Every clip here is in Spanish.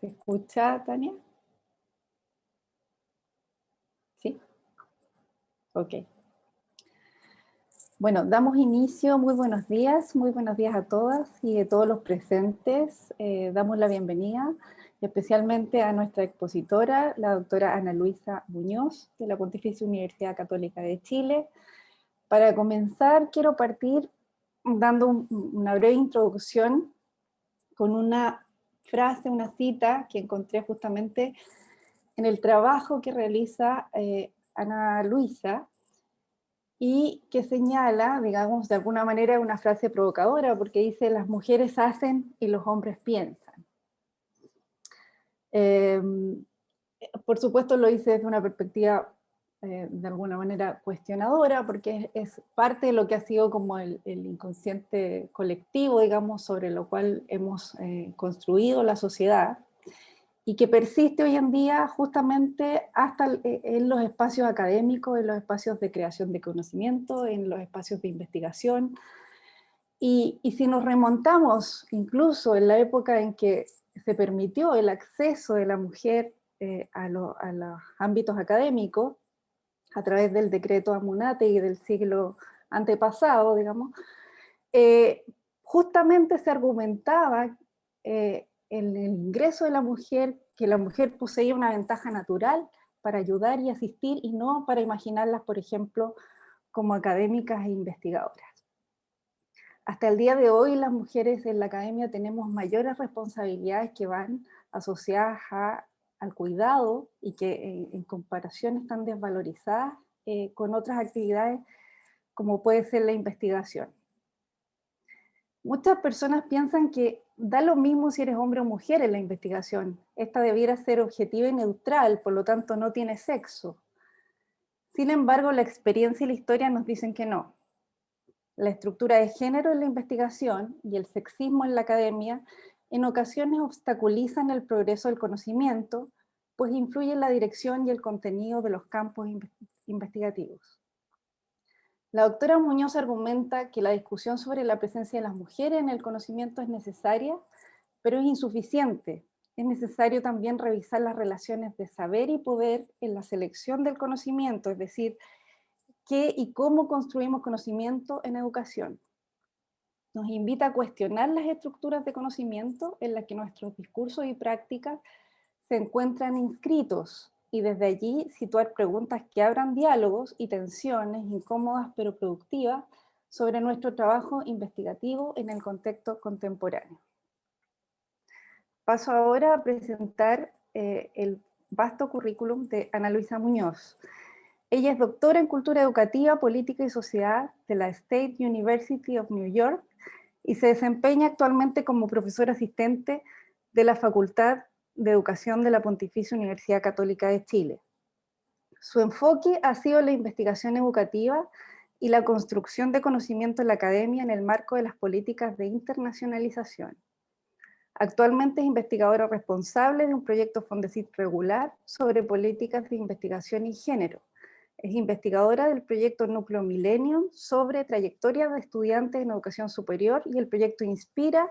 ¿Se escucha, Tania? ¿Sí? Ok. Bueno, damos inicio. Muy buenos días a todas y a todos los presentes. Damos la bienvenida especialmente a nuestra expositora, la doctora Ana Luisa Muñoz, de la Pontificia Universidad Católica de Chile. Para comenzar, quiero partir dando una breve introducción con una frase, una cita que encontré justamente en el trabajo que realiza Ana Luisa, y que señala, digamos, de alguna manera una frase provocadora, porque dice: las mujeres hacen y los hombres piensan. Eh, por supuesto lo hice desde una perspectiva de alguna manera cuestionadora, porque es parte de lo que ha sido como el inconsciente colectivo, digamos, sobre lo cual hemos construido la sociedad, y que persiste hoy en día justamente hasta en los espacios académicos, en los espacios de creación de conocimiento, en los espacios de investigación. Y si nos remontamos incluso en la época en que se permitió el acceso de la mujer a los ámbitos académicos, a través del decreto Amunátegui del siglo antepasado, digamos, justamente se argumentaba el ingreso de la mujer, que la mujer poseía una ventaja natural para ayudar y asistir, y no para imaginarlas, por ejemplo, como académicas e investigadoras. Hasta el día de hoy, las mujeres en la academia tenemos mayores responsabilidades que van asociadas al cuidado, y que en comparación están desvalorizadas con otras actividades como puede ser la investigación. Muchas personas piensan que da lo mismo si eres hombre o mujer en la investigación. Esta debiera ser objetiva y neutral, por lo tanto no tiene sexo. Sin embargo, la experiencia y la historia nos dicen que no. La estructura de género en la investigación y el sexismo en la academia en ocasiones obstaculizan el progreso del conocimiento, pues influyen en la dirección y el contenido de los campos investigativos. La doctora Muñoz argumenta que la discusión sobre la presencia de las mujeres en el conocimiento es necesaria, pero es insuficiente. Es necesario también revisar las relaciones de saber y poder en la selección del conocimiento, es decir, qué y cómo construimos conocimiento en educación. Nos invita a cuestionar las estructuras de conocimiento en las que nuestros discursos y prácticas se encuentran inscritos, y desde allí situar preguntas que abran diálogos y tensiones incómodas pero productivas sobre nuestro trabajo investigativo en el contexto contemporáneo. Paso ahora a presentar el vasto currículum de Ana Luisa Muñoz. Ella es doctora en Cultura Educativa, Política y Sociedad de la State University of New York y se desempeña actualmente como profesora asistente de la Facultad de Educación de la Pontificia Universidad Católica de Chile. Su enfoque ha sido la investigación educativa y la construcción de conocimiento en la academia en el marco de las políticas de internacionalización. Actualmente es investigadora responsable de un proyecto Fondesit regular sobre políticas de investigación y género. Es investigadora del proyecto Núcleo Millennium sobre trayectorias de estudiantes en educación superior y el proyecto Inspira,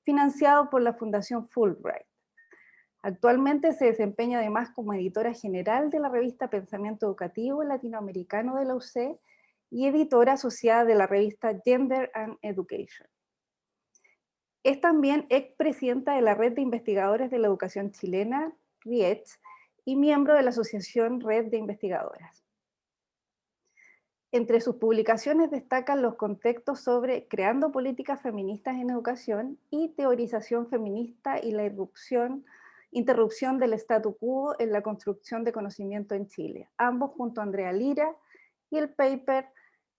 financiado por la Fundación Fulbright. Actualmente se desempeña además como editora general de la revista Pensamiento Educativo Latinoamericano de la UC y editora asociada de la revista Gender and Education. Es también expresidenta de la Red de Investigadores de la Educación Chilena, RIECH, y miembro de la Asociación Red de Investigadoras. Entre sus publicaciones destacan los contextos sobre creando políticas feministas en educación y teorización feminista y la interrupción del statu quo en la construcción de conocimiento en Chile, ambos junto a Andrea Lira, y el paper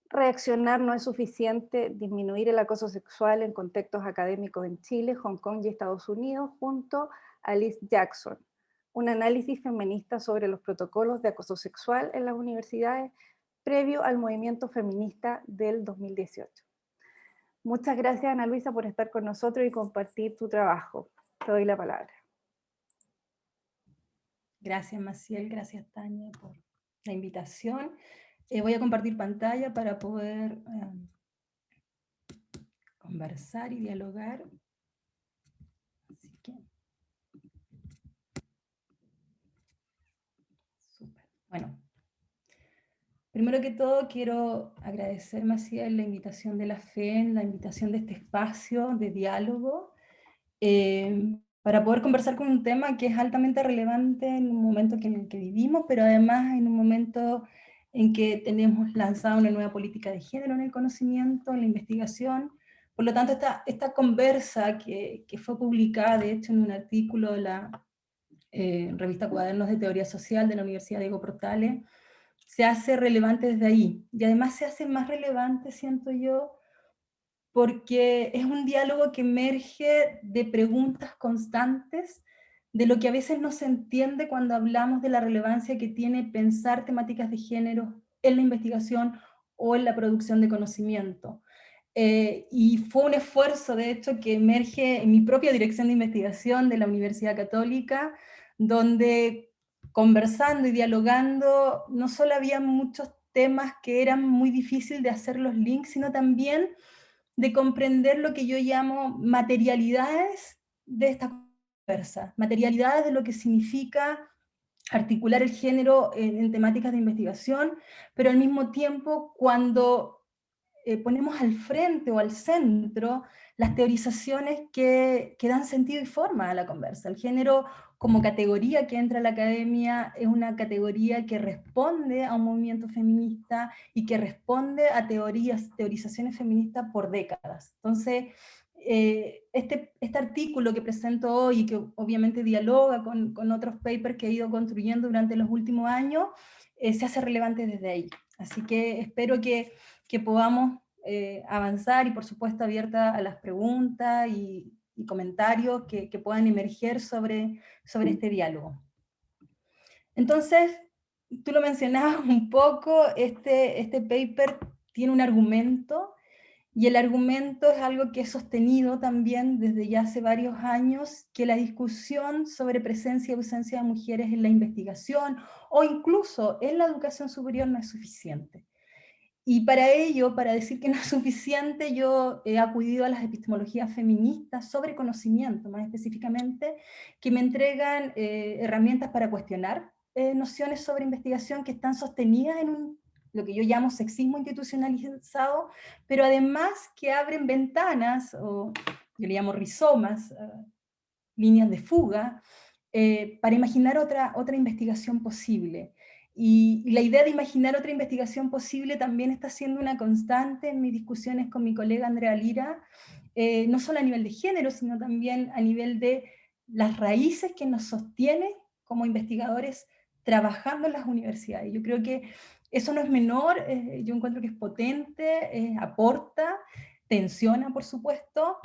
Reaccionar no es suficiente, disminuir el acoso sexual en contextos académicos en Chile, Hong Kong y Estados Unidos, junto a Liz Jackson, un análisis feminista sobre los protocolos de acoso sexual en las universidades previo al movimiento feminista del 2018. Muchas gracias, Ana Luisa, por estar con nosotros y compartir tu trabajo. Te doy la palabra. Gracias, Maciel, gracias, Tania, por la invitación. Voy a compartir pantalla para poder conversar y dialogar. Así que Bueno, primero que todo quiero agradecer, Maciel, la invitación de la FEN, la invitación de este espacio de diálogo, para poder conversar con un tema que es altamente relevante en un momento en el que vivimos, pero además en un momento en que tenemos lanzado una nueva política de género en el conocimiento, en la investigación. Por lo tanto, esta conversa que fue publicada, de hecho, en un artículo de la revista Cuadernos de Teoría Social de la Universidad Diego Portales, se hace relevante desde ahí. Y además se hace más relevante, siento yo, porque es un diálogo que emerge de preguntas constantes de lo que a veces no se entiende cuando hablamos de la relevancia que tiene pensar temáticas de género en la investigación o en la producción de conocimiento. Y fue un esfuerzo, de hecho, que emerge en mi propia dirección de investigación de la Universidad Católica, donde conversando y dialogando, no solo había muchos temas que eran muy difíciles de hacer los links, sino también de comprender lo que yo llamo materialidades de esta conversa, materialidades de lo que significa articular el género en temáticas de investigación, pero al mismo tiempo cuando ponemos al frente o al centro las teorizaciones que dan sentido y forma a la conversa. El género como categoría que entra a la academia es una categoría que responde a un movimiento feminista y que responde a teorizaciones feministas por décadas. Entonces, este artículo que presento hoy y que obviamente dialoga con otros papers que he ido construyendo durante los últimos años, se hace relevante desde ahí. Así que espero que podamos avanzar y por supuesto abierta a las preguntas y comentarios que puedan emerger sobre este diálogo. Entonces, tú lo mencionabas un poco, este paper tiene un argumento, y el argumento es algo que he sostenido también desde ya hace varios años, que la discusión sobre presencia y ausencia de mujeres en la investigación o incluso en la educación superior no es suficiente. Y para ello, para decir que no es suficiente, yo he acudido a las epistemologías feministas sobre conocimiento, más específicamente, que me entregan herramientas para cuestionar nociones sobre investigación que están sostenidas en lo que yo llamo sexismo institucionalizado, pero además que abren ventanas, o yo le llamo rizomas, líneas de fuga, para imaginar otra investigación posible. Y la idea de imaginar otra investigación posible también está siendo una constante en mis discusiones con mi colega Andrea Lira, no solo a nivel de género, sino también a nivel de las raíces que nos sostienen como investigadores trabajando en las universidades. Yo creo que eso no es menor, yo encuentro que es potente, aporta, tensiona, por supuesto,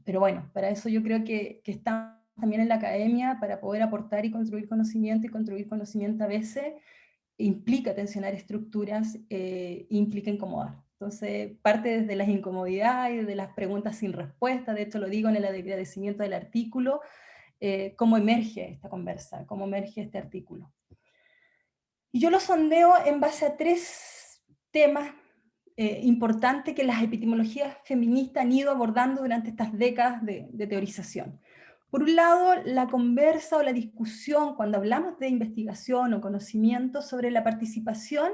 pero bueno, para eso yo creo que estamos también en la academia para poder aportar y construir conocimiento a veces implica tensionar estructuras, implica incomodar. Entonces, parte desde las incomodidades, de las preguntas sin respuesta, de hecho lo digo en el agradecimiento del artículo, cómo emerge esta conversa, cómo emerge este artículo. Y yo lo sondeo en base a tres temas importantes que las epistemologías feministas han ido abordando durante estas décadas de teorización. Por un lado, la conversa o la discusión cuando hablamos de investigación o conocimiento sobre la participación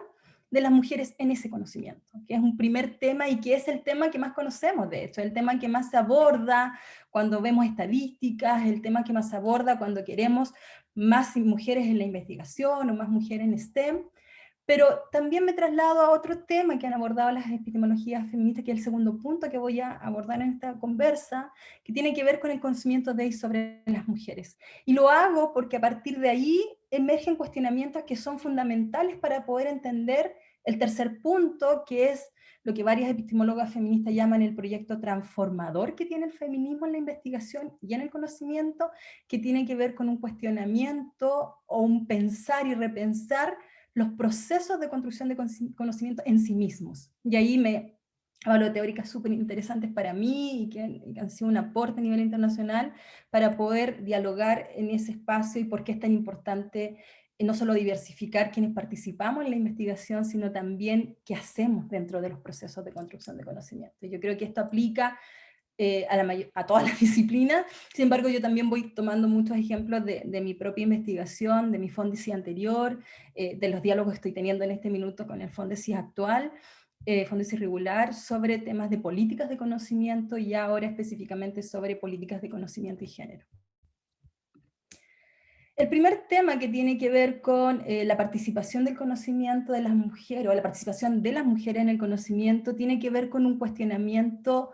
de las mujeres en ese conocimiento, que es un primer tema y que es el tema que más conocemos, de hecho, el tema que más se aborda cuando vemos estadísticas, el tema que más se aborda cuando queremos más mujeres en la investigación o más mujeres en STEM, pero también me traslado a otro tema que han abordado las epistemologías feministas, que es el segundo punto que voy a abordar en esta conversa, que tiene que ver con el conocimiento de y sobre las mujeres. Y lo hago porque a partir de ahí emergen cuestionamientos que son fundamentales para poder entender el tercer punto, que es lo que varias epistemólogas feministas llaman el proyecto transformador que tiene el feminismo en la investigación y en el conocimiento, que tiene que ver con un cuestionamiento o un pensar y repensar los procesos de construcción de conocimiento en sí mismos. Y ahí me hablo de teóricas súper interesantes para mí y que han sido un aporte a nivel internacional para poder dialogar en ese espacio y por qué es tan importante no solo diversificar quienes participamos en la investigación, sino también qué hacemos dentro de los procesos de construcción de conocimiento. Yo creo que esto aplica a todas las disciplinas. Sin embargo, yo también voy tomando muchos ejemplos de mi propia investigación, de mi Fondesis anterior, de los diálogos que estoy teniendo en este minuto con el Fondesis actual, Fondesis regular, sobre temas de políticas de conocimiento y ahora específicamente sobre políticas de conocimiento y género. El primer tema que tiene que ver con la participación del conocimiento de las mujeres, o la participación de las mujeres en el conocimiento, tiene que ver con un cuestionamiento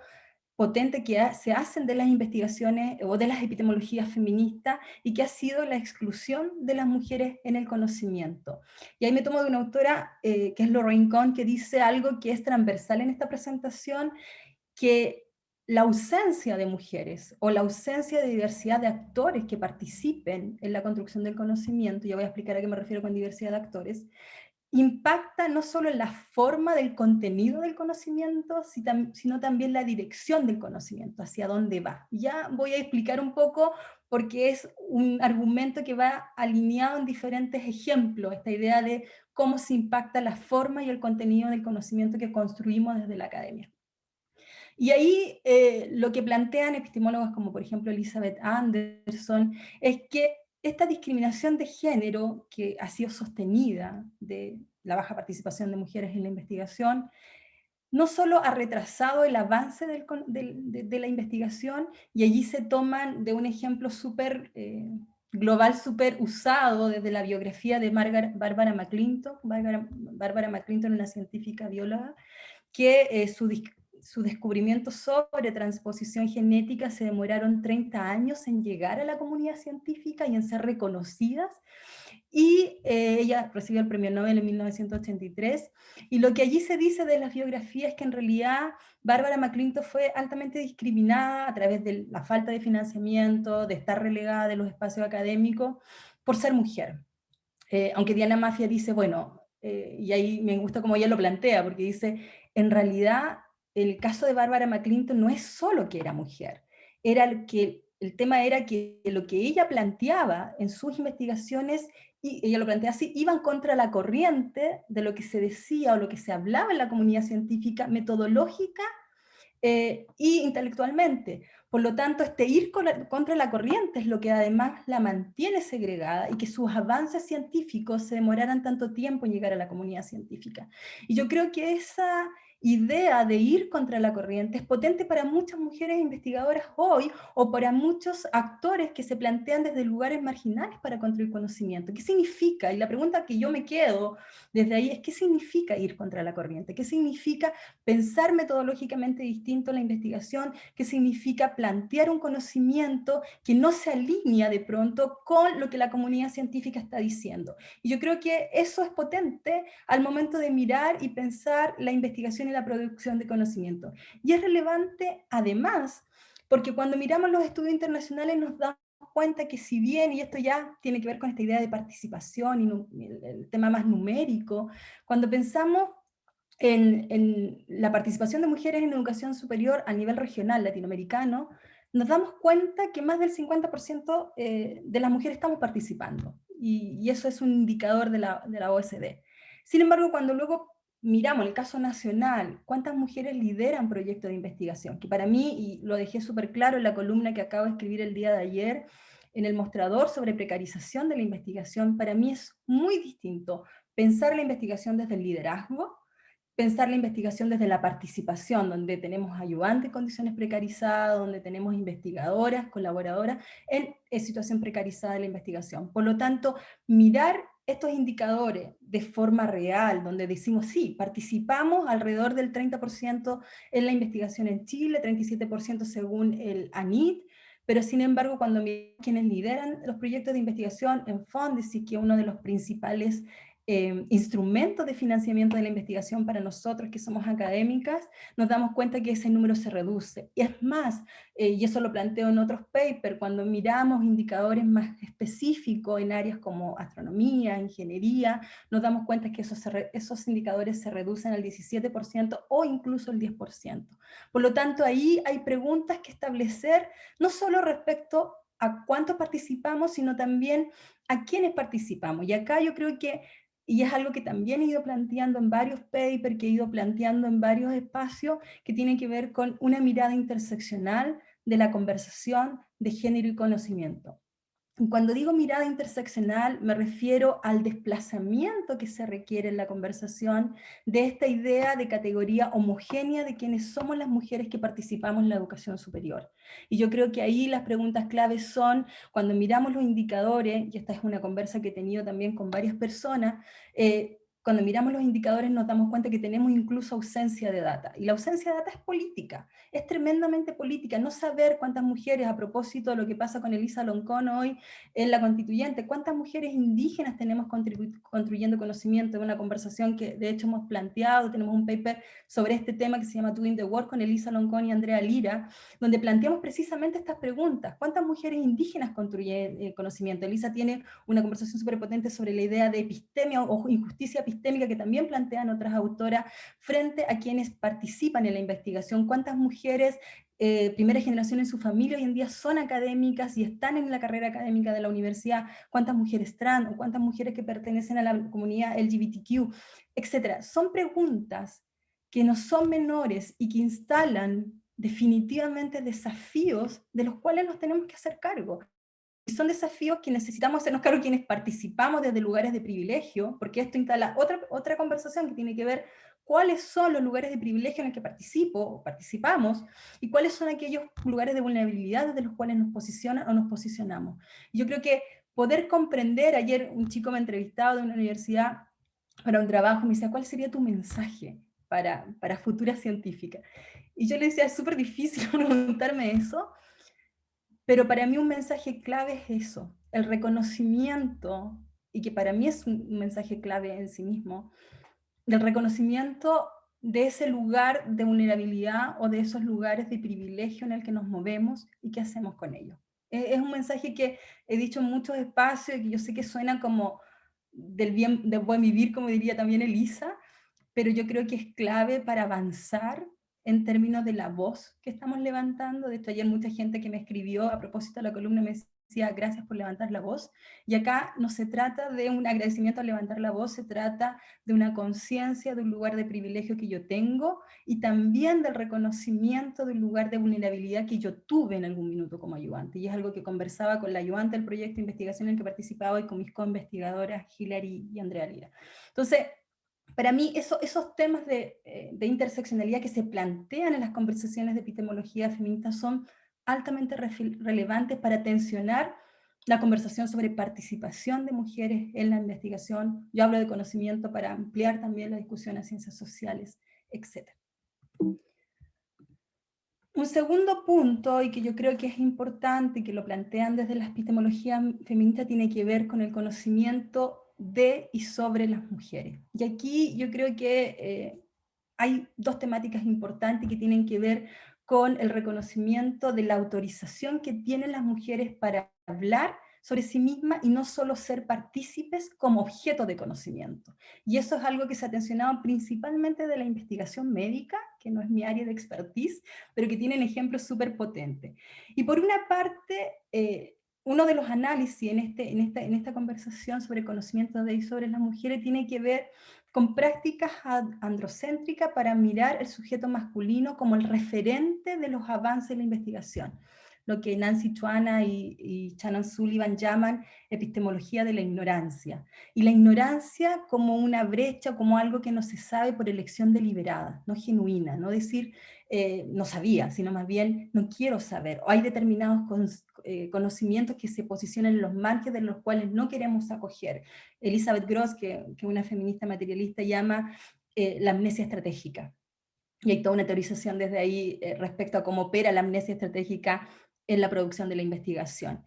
potente que se hacen de las investigaciones o de las epistemologías feministas y que ha sido la exclusión de las mujeres en el conocimiento. Y ahí me tomo de una autora que es Lorraine Cohn, que dice algo que es transversal en esta presentación, que la ausencia de mujeres o la ausencia de diversidad de actores que participen en la construcción del conocimiento, ya voy a explicar a qué me refiero con diversidad de actores, impacta no solo en la forma del contenido del conocimiento, sino también la dirección del conocimiento, hacia dónde va. Ya voy a explicar un poco porque es un argumento que va alineado en diferentes ejemplos, esta idea de cómo se impacta la forma y el contenido del conocimiento que construimos desde la academia. Y ahí lo que plantean epistemólogos como por ejemplo Elizabeth Anderson es que esta discriminación de género que ha sido sostenida de la baja participación de mujeres en la investigación, no solo ha retrasado el avance de la investigación, y allí se toman de un ejemplo súper global, súper usado desde la biografía de Barbara McClintock. Barbara McClintock, una científica bióloga, que su descubrimiento sobre transposición genética se demoraron 30 años en llegar a la comunidad científica y en ser reconocidas, y ella recibió el premio Nobel en 1983, y lo que allí se dice de las biografías es que en realidad Barbara McClintock fue altamente discriminada a través de la falta de financiamiento, de estar relegada de los espacios académicos, por ser mujer. Aunque Diana Mafia dice, bueno, y ahí me gusta cómo ella lo plantea, porque dice, en realidad el caso de Barbara McClintock no es solo que era mujer, el tema era que lo que ella planteaba en sus investigaciones, y ella lo plantea así, iban contra la corriente de lo que se decía o lo que se hablaba en la comunidad científica, metodológica y intelectualmente. Por lo tanto, este ir contra la corriente es lo que además la mantiene segregada, y que sus avances científicos se demoraran tanto tiempo en llegar a la comunidad científica. Y yo creo que esa idea de ir contra la corriente es potente para muchas mujeres investigadoras hoy, o para muchos actores que se plantean desde lugares marginales para construir conocimiento. ¿Qué significa? Y la pregunta que yo me quedo desde ahí es, ¿qué significa ir contra la corriente? ¿Qué significa pensar metodológicamente distinto la investigación? ¿Qué significa plantear un conocimiento que no se alinea de pronto con lo que la comunidad científica está diciendo? Y yo creo que eso es potente al momento de mirar y pensar la investigación y la producción de conocimiento. Y es relevante además porque cuando miramos los estudios internacionales nos damos cuenta que, si bien, y esto ya tiene que ver con esta idea de participación y el tema más numérico, cuando pensamos en la participación de mujeres en educación superior a nivel regional latinoamericano, nos damos cuenta que más del 50% de las mujeres estamos participando, y eso es un indicador de la OSD. Sin embargo, cuando luego miramos el caso nacional, ¿cuántas mujeres lideran proyectos de investigación? Que para mí, y lo dejé súper claro en la columna que acabo de escribir el día de ayer, en el mostrador sobre precarización de la investigación, para mí es muy distinto pensar la investigación desde el liderazgo, pensar la investigación desde la participación, donde tenemos ayudantes en condiciones precarizadas, donde tenemos investigadoras, colaboradoras en situación precarizada de la investigación. Por lo tanto, mirar estos indicadores de forma real, donde decimos, sí, participamos alrededor del 30% en la investigación en Chile, 37% según el ANIT, pero sin embargo, cuando miramos quienes lideran los proyectos de investigación en Fondesis, que es uno de los principales instrumentos de financiamiento de la investigación para nosotros que somos académicas, nos damos cuenta que ese número se reduce. Y es más, y eso lo planteo en otros papers, cuando miramos indicadores más específicos en áreas como astronomía, ingeniería, nos damos cuenta que esos indicadores se reducen al 17% o incluso el 10%. Por lo tanto, ahí hay preguntas que establecer, no solo respecto a cuántos participamos, sino también a quiénes participamos. Y acá yo creo que y es algo que también he ido planteando en varios papers, que he ido planteando en varios espacios, que tiene que ver con una mirada interseccional de la conversación de género y conocimiento. Cuando digo mirada interseccional, me refiero al desplazamiento que se requiere en la conversación de esta idea de categoría homogénea de quienes somos las mujeres que participamos en la educación superior. Y yo creo que ahí las preguntas claves son, cuando miramos los indicadores, y esta es una conversa que he tenido también con varias personas, cuando miramos los indicadores nos damos cuenta que tenemos incluso ausencia de data. Y la ausencia de data es política, es tremendamente política. No saber cuántas mujeres, a propósito de lo que pasa con Elisa Loncón hoy, en la constituyente, cuántas mujeres indígenas tenemos construyendo conocimiento, de una conversación que de hecho hemos planteado, tenemos un paper sobre este tema que se llama Doing the Work con Elisa Loncón y Andrea Lira, donde planteamos precisamente estas preguntas. ¿Cuántas mujeres indígenas construyen conocimiento? Elisa tiene una conversación súper potente sobre la idea de epistemia o injusticia epistémica que también plantean otras autoras frente a quienes participan en la investigación. ¿Cuántas mujeres primera generación en su familia hoy en día son académicas y están en la carrera académica de la universidad? ¿Cuántas mujeres trans o cuántas mujeres que pertenecen a la comunidad LGBTQ, etcétera? Son preguntas que no son menores y que instalan definitivamente desafíos de los cuales nos tenemos que hacer cargo. Y son desafíos que necesitamos hacernos cargo quienes participamos desde lugares de privilegio, porque esto instala otra conversación que tiene que ver cuáles son los lugares de privilegio en el que participo o participamos, y cuáles son aquellos lugares de vulnerabilidad desde los cuales nos posicionan o nos posicionamos. Y yo creo que poder comprender, ayer un chico me entrevistaba de una universidad para un trabajo, me decía, ¿cuál sería tu mensaje para futura científica? Y yo le decía, es súper difícil preguntarme eso, pero para mí un mensaje clave es eso, el reconocimiento, y que para mí es un mensaje clave en sí mismo, del reconocimiento de ese lugar de vulnerabilidad o de esos lugares de privilegio en el que nos movemos y qué hacemos con ellos. Es un mensaje que he dicho en muchos espacios y que yo sé que suena como del buen vivir, como diría también Elisa, pero yo creo que es clave para avanzar en términos de la voz que estamos levantando. De hecho, ayer mucha gente que me escribió a propósito de la columna me decía, gracias por levantar la voz. Y acá no se trata de un agradecimiento al levantar la voz, se trata de una conciencia de un lugar de privilegio que yo tengo y también del reconocimiento de un lugar de vulnerabilidad que yo tuve en algún minuto como ayudante. Y es algo que conversaba con la ayudante del proyecto de investigación en el que participaba y con mis co-investigadoras Hilary y Andrea Lira. Entonces, para mí esos temas de interseccionalidad que se plantean en las conversaciones de epistemología feminista son altamente relevantes para tensionar la conversación sobre participación de mujeres en la investigación. Yo hablo de conocimiento para ampliar también la discusión a ciencias sociales, etc. Un segundo punto, y que yo creo que es importante, y que lo plantean desde la epistemología feminista, tiene que ver con el conocimiento de y sobre las mujeres. Y aquí yo creo que hay dos temáticas importantes que tienen que ver con el reconocimiento de la autorización que tienen las mujeres para hablar sobre sí mismas y no solo ser partícipes como objeto de conocimiento. Y eso es algo que se ha atencionado principalmente de la investigación médica, que no es mi área de expertise, pero que tienen ejemplos súper potentes. Y por una parte, uno de los análisis en esta conversación sobre conocimiento de y sobre las mujeres tiene que ver con prácticas androcéntricas para mirar el sujeto masculino como el referente de los avances en la investigación, lo que Nancy Chuana y Shannon Sullivan llaman epistemología de la ignorancia. Y la ignorancia como una brecha, como algo que no se sabe por elección deliberada, no genuina, no decir no sabía, sino más bien no quiero saber. O hay determinados conocimientos que se posicionan en los márgenes de los cuales no queremos acoger. Elizabeth Gross, que una feminista materialista, llama la amnesia estratégica. Y hay toda una teorización desde ahí respecto a cómo opera la amnesia estratégica en la producción de la investigación.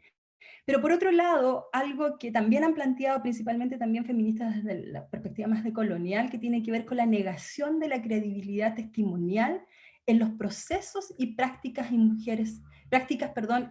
Pero por otro lado, algo que también han planteado principalmente también feministas desde la perspectiva más decolonial, que tiene que ver con la negación de la credibilidad testimonial en los procesos y prácticas,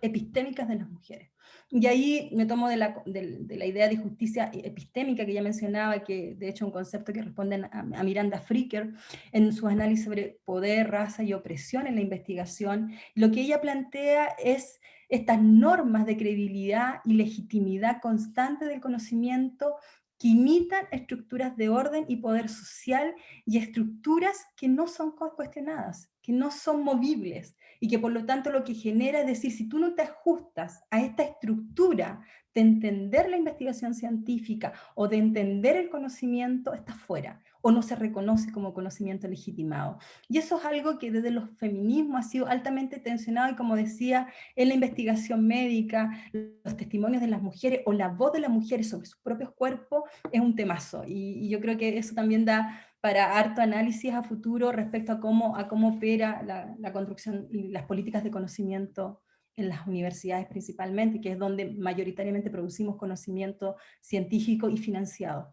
epistémicas de las mujeres. Y ahí me tomo de la idea de justicia epistémica que ya mencionaba, que de hecho es un concepto que responde a Miranda Fricker en sus análisis sobre poder, raza y opresión en la investigación. Lo que ella plantea es estas normas de credibilidad y legitimidad constante del conocimiento que imitan estructuras de orden y poder social y estructuras que no son cuestionadas, que no son movibles y que por lo tanto lo que genera es decir, si tú no te ajustas a esta estructura de entender la investigación científica o de entender el conocimiento, estás fuera o no se reconoce como conocimiento legitimado. Y eso es algo que desde los feminismos ha sido altamente tensionado y como decía, en la investigación médica, los testimonios de las mujeres o la voz de las mujeres sobre sus propios cuerpos es un temazo. Y yo creo que eso también da para harto análisis a futuro respecto a cómo opera la construcción y las políticas de conocimiento en las universidades principalmente, que es donde mayoritariamente producimos conocimiento científico y financiado.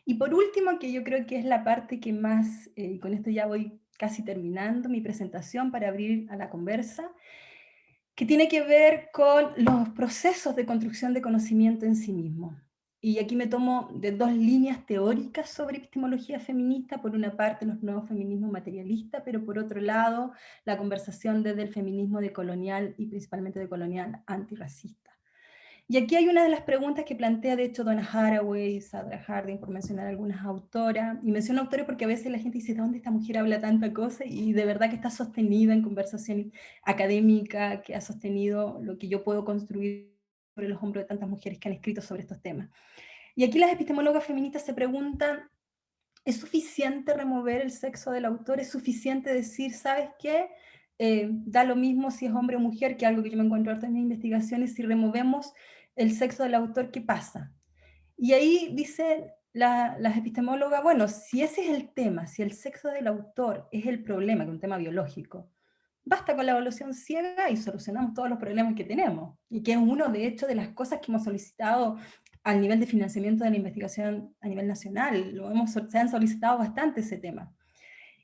Y por último, que yo creo que es la parte que más, y con esto ya voy casi terminando mi presentación para abrir a la conversa, que tiene que ver con los procesos de construcción de conocimiento en sí mismo. Y aquí me tomo de dos líneas teóricas sobre epistemología feminista, por una parte los nuevos feminismos materialistas, pero por otro lado la conversación desde el feminismo decolonial y principalmente decolonial antirracista. Y aquí hay una de las preguntas que plantea, de hecho, Donna Haraway, Sandra Harding, por mencionar algunas autoras, y menciono autores porque a veces la gente dice, ¿de dónde esta mujer habla tanta cosa? Y de verdad que está sostenida en conversación académica, que ha sostenido lo que yo puedo construir sobre los hombros de tantas mujeres que han escrito sobre estos temas. Y aquí las epistemólogas feministas se preguntan, ¿es suficiente remover el sexo del autor? ¿Es suficiente decir, ¿sabes qué? Da lo mismo si es hombre o mujer, que algo que yo me encuentro harto en mis investigaciones, si removemos el sexo del autor, ¿qué pasa? Y ahí dice las epistemólogas, bueno, si ese es el tema, si el sexo del autor es el problema, que es un tema biológico, basta con la evaluación ciega y solucionamos todos los problemas que tenemos, y que es uno, de hecho, de las cosas que hemos solicitado al nivel de financiamiento de la investigación a nivel nacional. Se han solicitado bastante ese tema.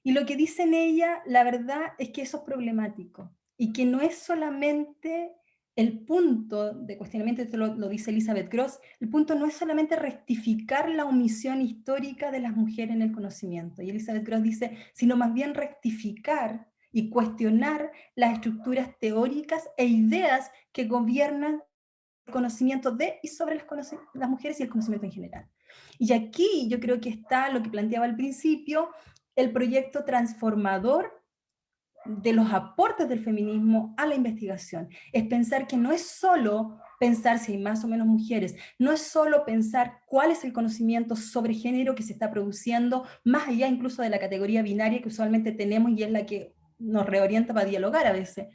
Y lo que dicen ella, la verdad es que eso es problemático, y que no es solamente el punto de cuestionamiento, esto lo dice Elizabeth Gross, el punto no es solamente rectificar la omisión histórica de las mujeres en el conocimiento, y Elizabeth Gross dice, sino más bien rectificar y cuestionar las estructuras teóricas e ideas que gobiernan el conocimiento de y sobre las mujeres y el conocimiento en general. Y aquí yo creo que está lo que planteaba al principio, el proyecto transformador de los aportes del feminismo a la investigación. Es pensar que no es solo pensar si hay más o menos mujeres, no es solo pensar cuál es el conocimiento sobre género que se está produciendo, más allá incluso de la categoría binaria que usualmente tenemos y es la que nos reorienta para dialogar a veces,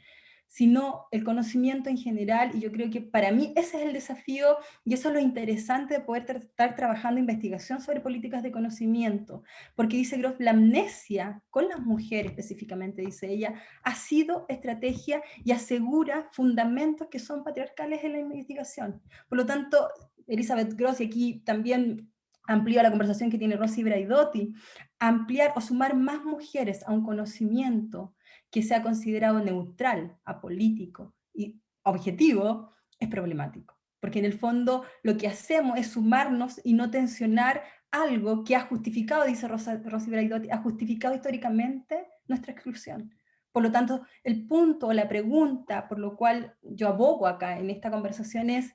sino el conocimiento en general, y yo creo que para mí ese es el desafío, y eso es lo interesante de poder estar trabajando investigación sobre políticas de conocimiento, porque dice Groff, la amnesia con las mujeres específicamente, dice ella, ha sido estrategia y asegura fundamentos que son patriarcales en la investigación. Por lo tanto, Elizabeth Gross, y aquí también amplía la conversación que tiene Rosy Braidotti, ampliar o sumar más mujeres a un conocimiento que sea considerado neutral, apolítico y objetivo, es problemático. Porque en el fondo lo que hacemos es sumarnos y no tensionar algo que ha justificado, dice Rosy Braidotti, ha justificado históricamente nuestra exclusión. Por lo tanto, el punto, la pregunta por lo cual yo abogo acá en esta conversación es,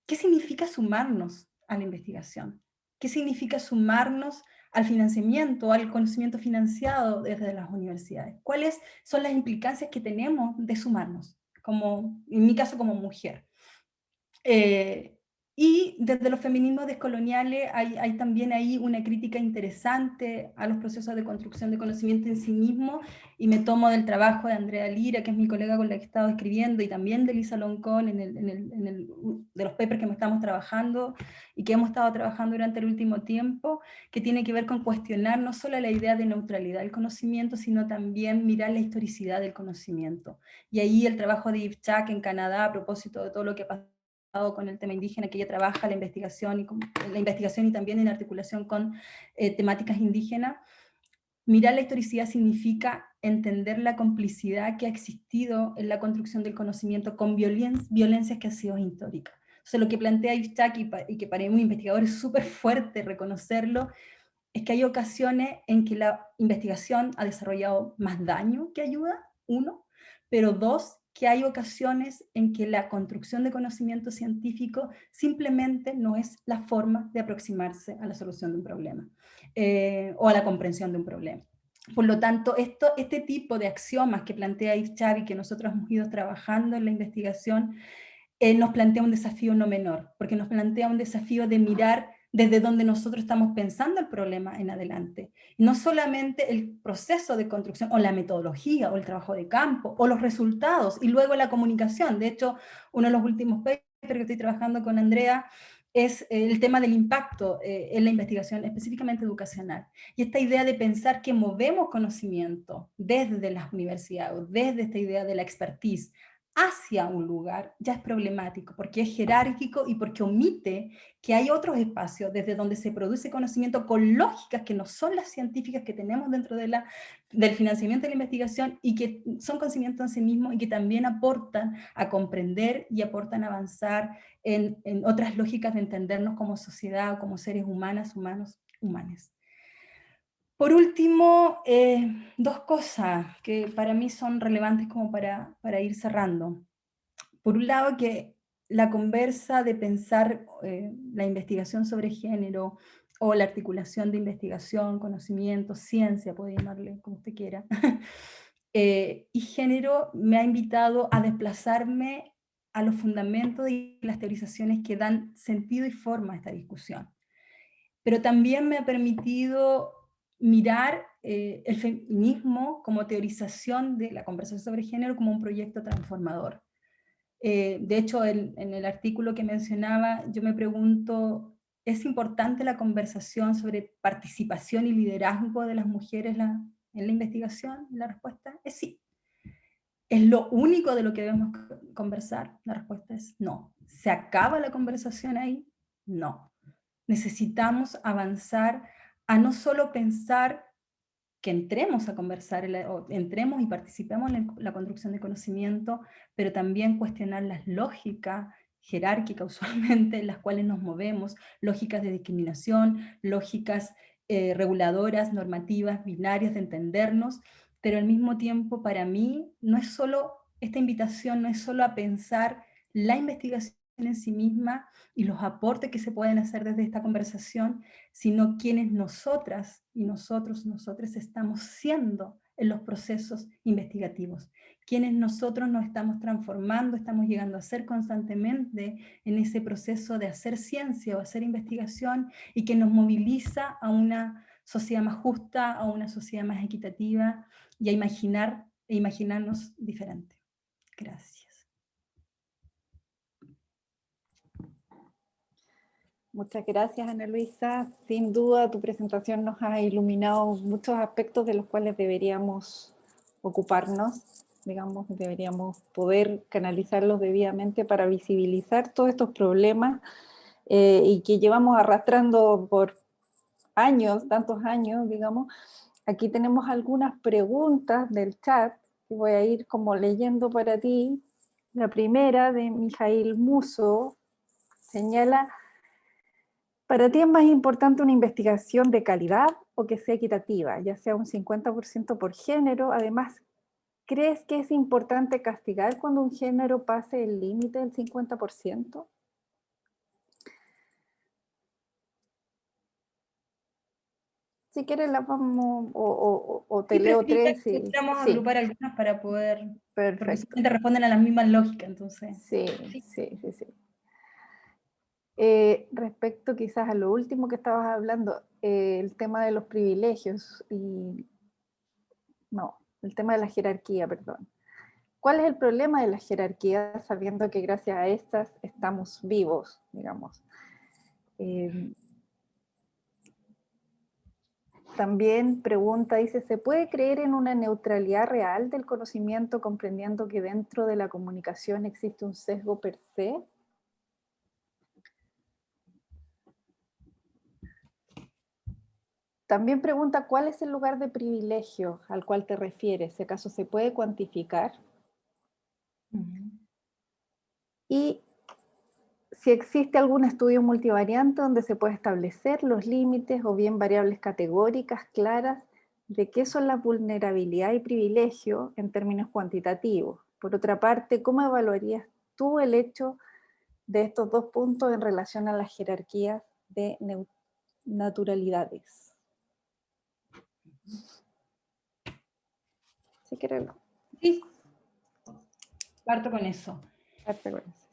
¿qué significa sumarnos a la investigación? ¿Qué significa sumarnos al financiamiento, al conocimiento financiado desde las universidades? ¿Cuáles son las implicancias que tenemos de sumarnos? Como, en mi caso, como mujer. Y desde los feminismos descoloniales hay también ahí una crítica interesante a los procesos de construcción de conocimiento en sí mismo, y me tomo del trabajo de Andrea Lira, que es mi colega con la que he estado escribiendo, y también de Lisa Loncón, de los papers que estamos trabajando y que hemos estado trabajando durante el último tiempo, que tiene que ver con cuestionar no solo la idea de neutralidad del conocimiento, sino también mirar la historicidad del conocimiento. Y ahí el trabajo de Yves Chac en Canadá, a propósito de todo lo que pasa con el tema indígena, que ella trabaja la investigación y también en articulación con temáticas indígenas. Mirar la historicidad significa entender la complicidad que ha existido en la construcción del conocimiento con violencias que han sido históricas. Entonces lo que plantea Ishak, y que para un investigador es súper fuerte reconocerlo, es que hay ocasiones en que la investigación ha desarrollado más daño que ayuda, uno, pero dos, que hay ocasiones en que la construcción de conocimiento científico simplemente no es la forma de aproximarse a la solución de un problema, o a la comprensión de un problema. Por lo tanto, este tipo de axiomas que plantea Yves Chaby, que nosotros hemos ido trabajando en la investigación, nos plantea un desafío no menor, porque nos plantea un desafío de mirar desde donde nosotros estamos pensando el problema en adelante. No solamente el proceso de construcción, o la metodología, o el trabajo de campo, o los resultados, y luego la comunicación. De hecho, uno de los últimos papers que estoy trabajando con Andrea es el tema del impacto en la investigación, específicamente educacional. Y esta idea de pensar que movemos conocimiento desde las universidades, desde esta idea de la expertise, hacia un lugar, ya es problemático, porque es jerárquico y porque omite que hay otros espacios desde donde se produce conocimiento con lógicas que no son las científicas que tenemos dentro del financiamiento de la investigación, y que son conocimiento en sí mismo y que también aportan a comprender y aportan a avanzar en otras lógicas de entendernos como sociedad o como seres humanas, humanes. Por último, dos cosas que para mí son relevantes como para ir cerrando. Por un lado, que la conversa de pensar la investigación sobre género, o la articulación de investigación, conocimiento, ciencia, puede llamarle como usted quiera, y género me ha invitado a desplazarme a los fundamentos y las teorizaciones que dan sentido y forma a esta discusión. Pero también me ha permitido mirar el feminismo como teorización de la conversación sobre género como un proyecto transformador. De hecho, en el artículo que mencionaba, yo me pregunto, ¿es importante la conversación sobre participación y liderazgo de las mujeres en la investigación? La respuesta es sí. ¿Es lo único de lo que debemos conversar? La respuesta es no. ¿Se acaba la conversación ahí? No. Necesitamos avanzar a no solo pensar que entremos a conversar, o entremos y participemos en la construcción de conocimiento, pero también cuestionar las lógicas jerárquicas usualmente en las cuales nos movemos, lógicas de discriminación, lógicas reguladoras, normativas, binarias de entendernos, pero al mismo tiempo para mí no es solo, esta invitación no es solo a pensar la investigación en sí misma y los aportes que se pueden hacer desde esta conversación, sino quienes nosotras y nosotros estamos siendo en los procesos investigativos, quienes nosotros nos estamos transformando, estamos llegando a ser constantemente en ese proceso de hacer ciencia o hacer investigación, y que nos moviliza a una sociedad más justa, a una sociedad más equitativa, y a imaginarnos diferente. Gracias. Muchas gracias, Ana Luisa. Sin duda, tu presentación nos ha iluminado muchos aspectos de los cuales deberíamos ocuparnos, digamos, deberíamos poder canalizarlos debidamente para visibilizar todos estos problemas y que llevamos arrastrando por años, tantos años, digamos. Aquí tenemos algunas preguntas del chat que voy a ir como leyendo para ti. La primera, de Mijail Muso, señala: ¿para ti es más importante una investigación de calidad o que sea equitativa, ya sea un 50% por género? Además, ¿crees que es importante castigar cuando un género pase el límite del 50%? Si quieres la vamos, o te Sí, leo preferiría tres. que Y, pudiéramos sí, agrupar algunas para poder, porque perfecto. usualmente responden a las mismas lógicas, entonces. Sí, Sí. sí, sí, sí. Respecto quizás a lo último que estabas hablando, el tema de los privilegios y... No, el tema de la jerarquía, perdón. ¿Cuál es el problema de la jerarquía, sabiendo que gracias a estas estamos vivos, digamos? También pregunta, dice, ¿se puede creer en una neutralidad real del conocimiento comprendiendo que dentro de la comunicación existe un sesgo per se? También pregunta, ¿cuál es el lugar de privilegio al cual te refieres? Si acaso se puede cuantificar. Y si existe algún estudio multivariante donde se puede establecer los límites o bien variables categóricas claras de qué son la vulnerabilidad y privilegio en términos cuantitativos. Por otra parte, ¿cómo evaluarías tú el hecho de estos dos puntos en relación a las jerarquías de naturalidades? Si quieres, Sí, parto con eso.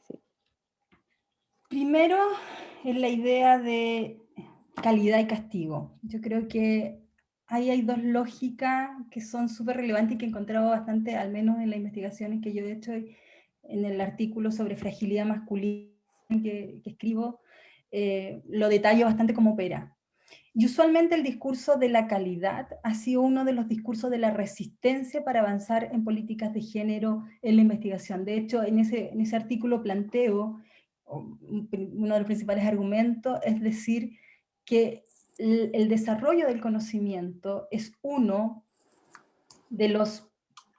sí. Primero, es la idea de calidad y castigo. Yo creo que ahí hay dos lógicas que son súper relevantes y que he encontrado bastante, al menos en las investigaciones que yo he hecho en el artículo sobre fragilidad masculina que escribo, lo detallo bastante cómo opera. Y usualmente el discurso de la calidad ha sido uno de los discursos de la resistencia para avanzar en políticas de género en la investigación. De hecho, en ese artículo planteo uno de los principales argumentos, es decir, que el desarrollo del conocimiento es uno de los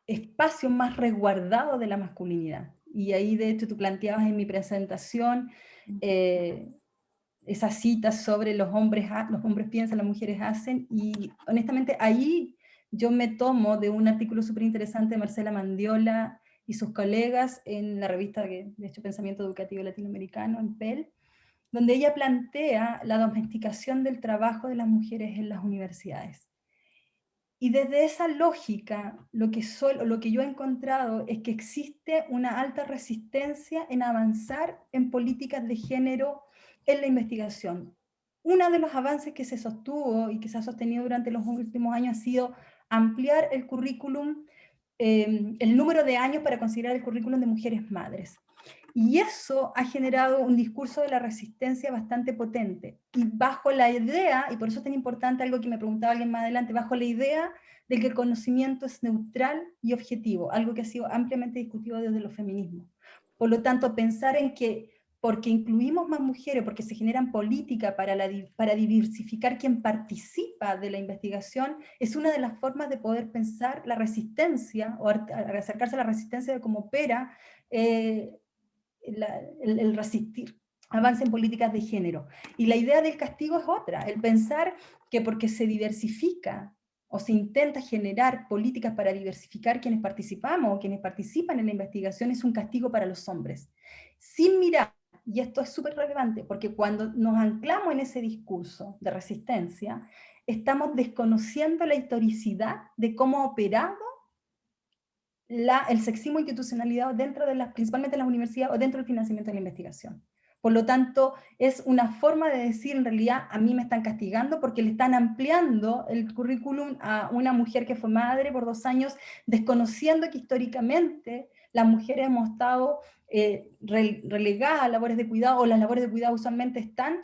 espacios más resguardados de la masculinidad. Y ahí, de hecho, tú planteabas en mi presentación esas citas sobre los hombres piensan, las mujeres hacen, y honestamente ahí yo me tomo de un artículo súper interesante de Marcela Mandiola y sus colegas en la revista, de hecho, Pensamiento Educativo Latinoamericano, en PEL, donde ella plantea la domesticación del trabajo de las mujeres en las universidades. Y desde esa lógica, lo que yo he encontrado es que existe una alta resistencia en avanzar en políticas de género en la investigación. Uno de los avances que se sostuvo y que se ha sostenido durante los últimos años ha sido ampliar el currículum, el número de años para considerar el currículum de mujeres madres. Y eso ha generado un discurso de la resistencia bastante potente. Y bajo la idea, y por eso es tan importante algo que me preguntaba alguien más adelante, bajo la idea de que el conocimiento es neutral y objetivo, algo que ha sido ampliamente discutido desde los feminismos. Por lo tanto, pensar en que porque incluimos más mujeres, porque se generan políticas para diversificar quien participa de la investigación, es una de las formas de poder pensar la resistencia, o acercarse a la resistencia de cómo opera el resistir avance en políticas de género. Y la idea del castigo es otra, el pensar que porque se diversifica o se intenta generar políticas para diversificar quienes participamos o quienes participan en la investigación es un castigo para los hombres. Sin mirar, y esto es súper relevante, porque cuando nos anclamos en ese discurso de resistencia, estamos desconociendo la historicidad de cómo ha operado el sexismo institucionalizado dentro de principalmente en las universidades o dentro del financiamiento de la investigación. Por lo tanto, es una forma de decir, en realidad, a mí me están castigando porque le están ampliando el currículum a una mujer que fue madre por 2 años, desconociendo que históricamente las mujeres hemos estado relegadas a labores de cuidado, o las labores de cuidado usualmente están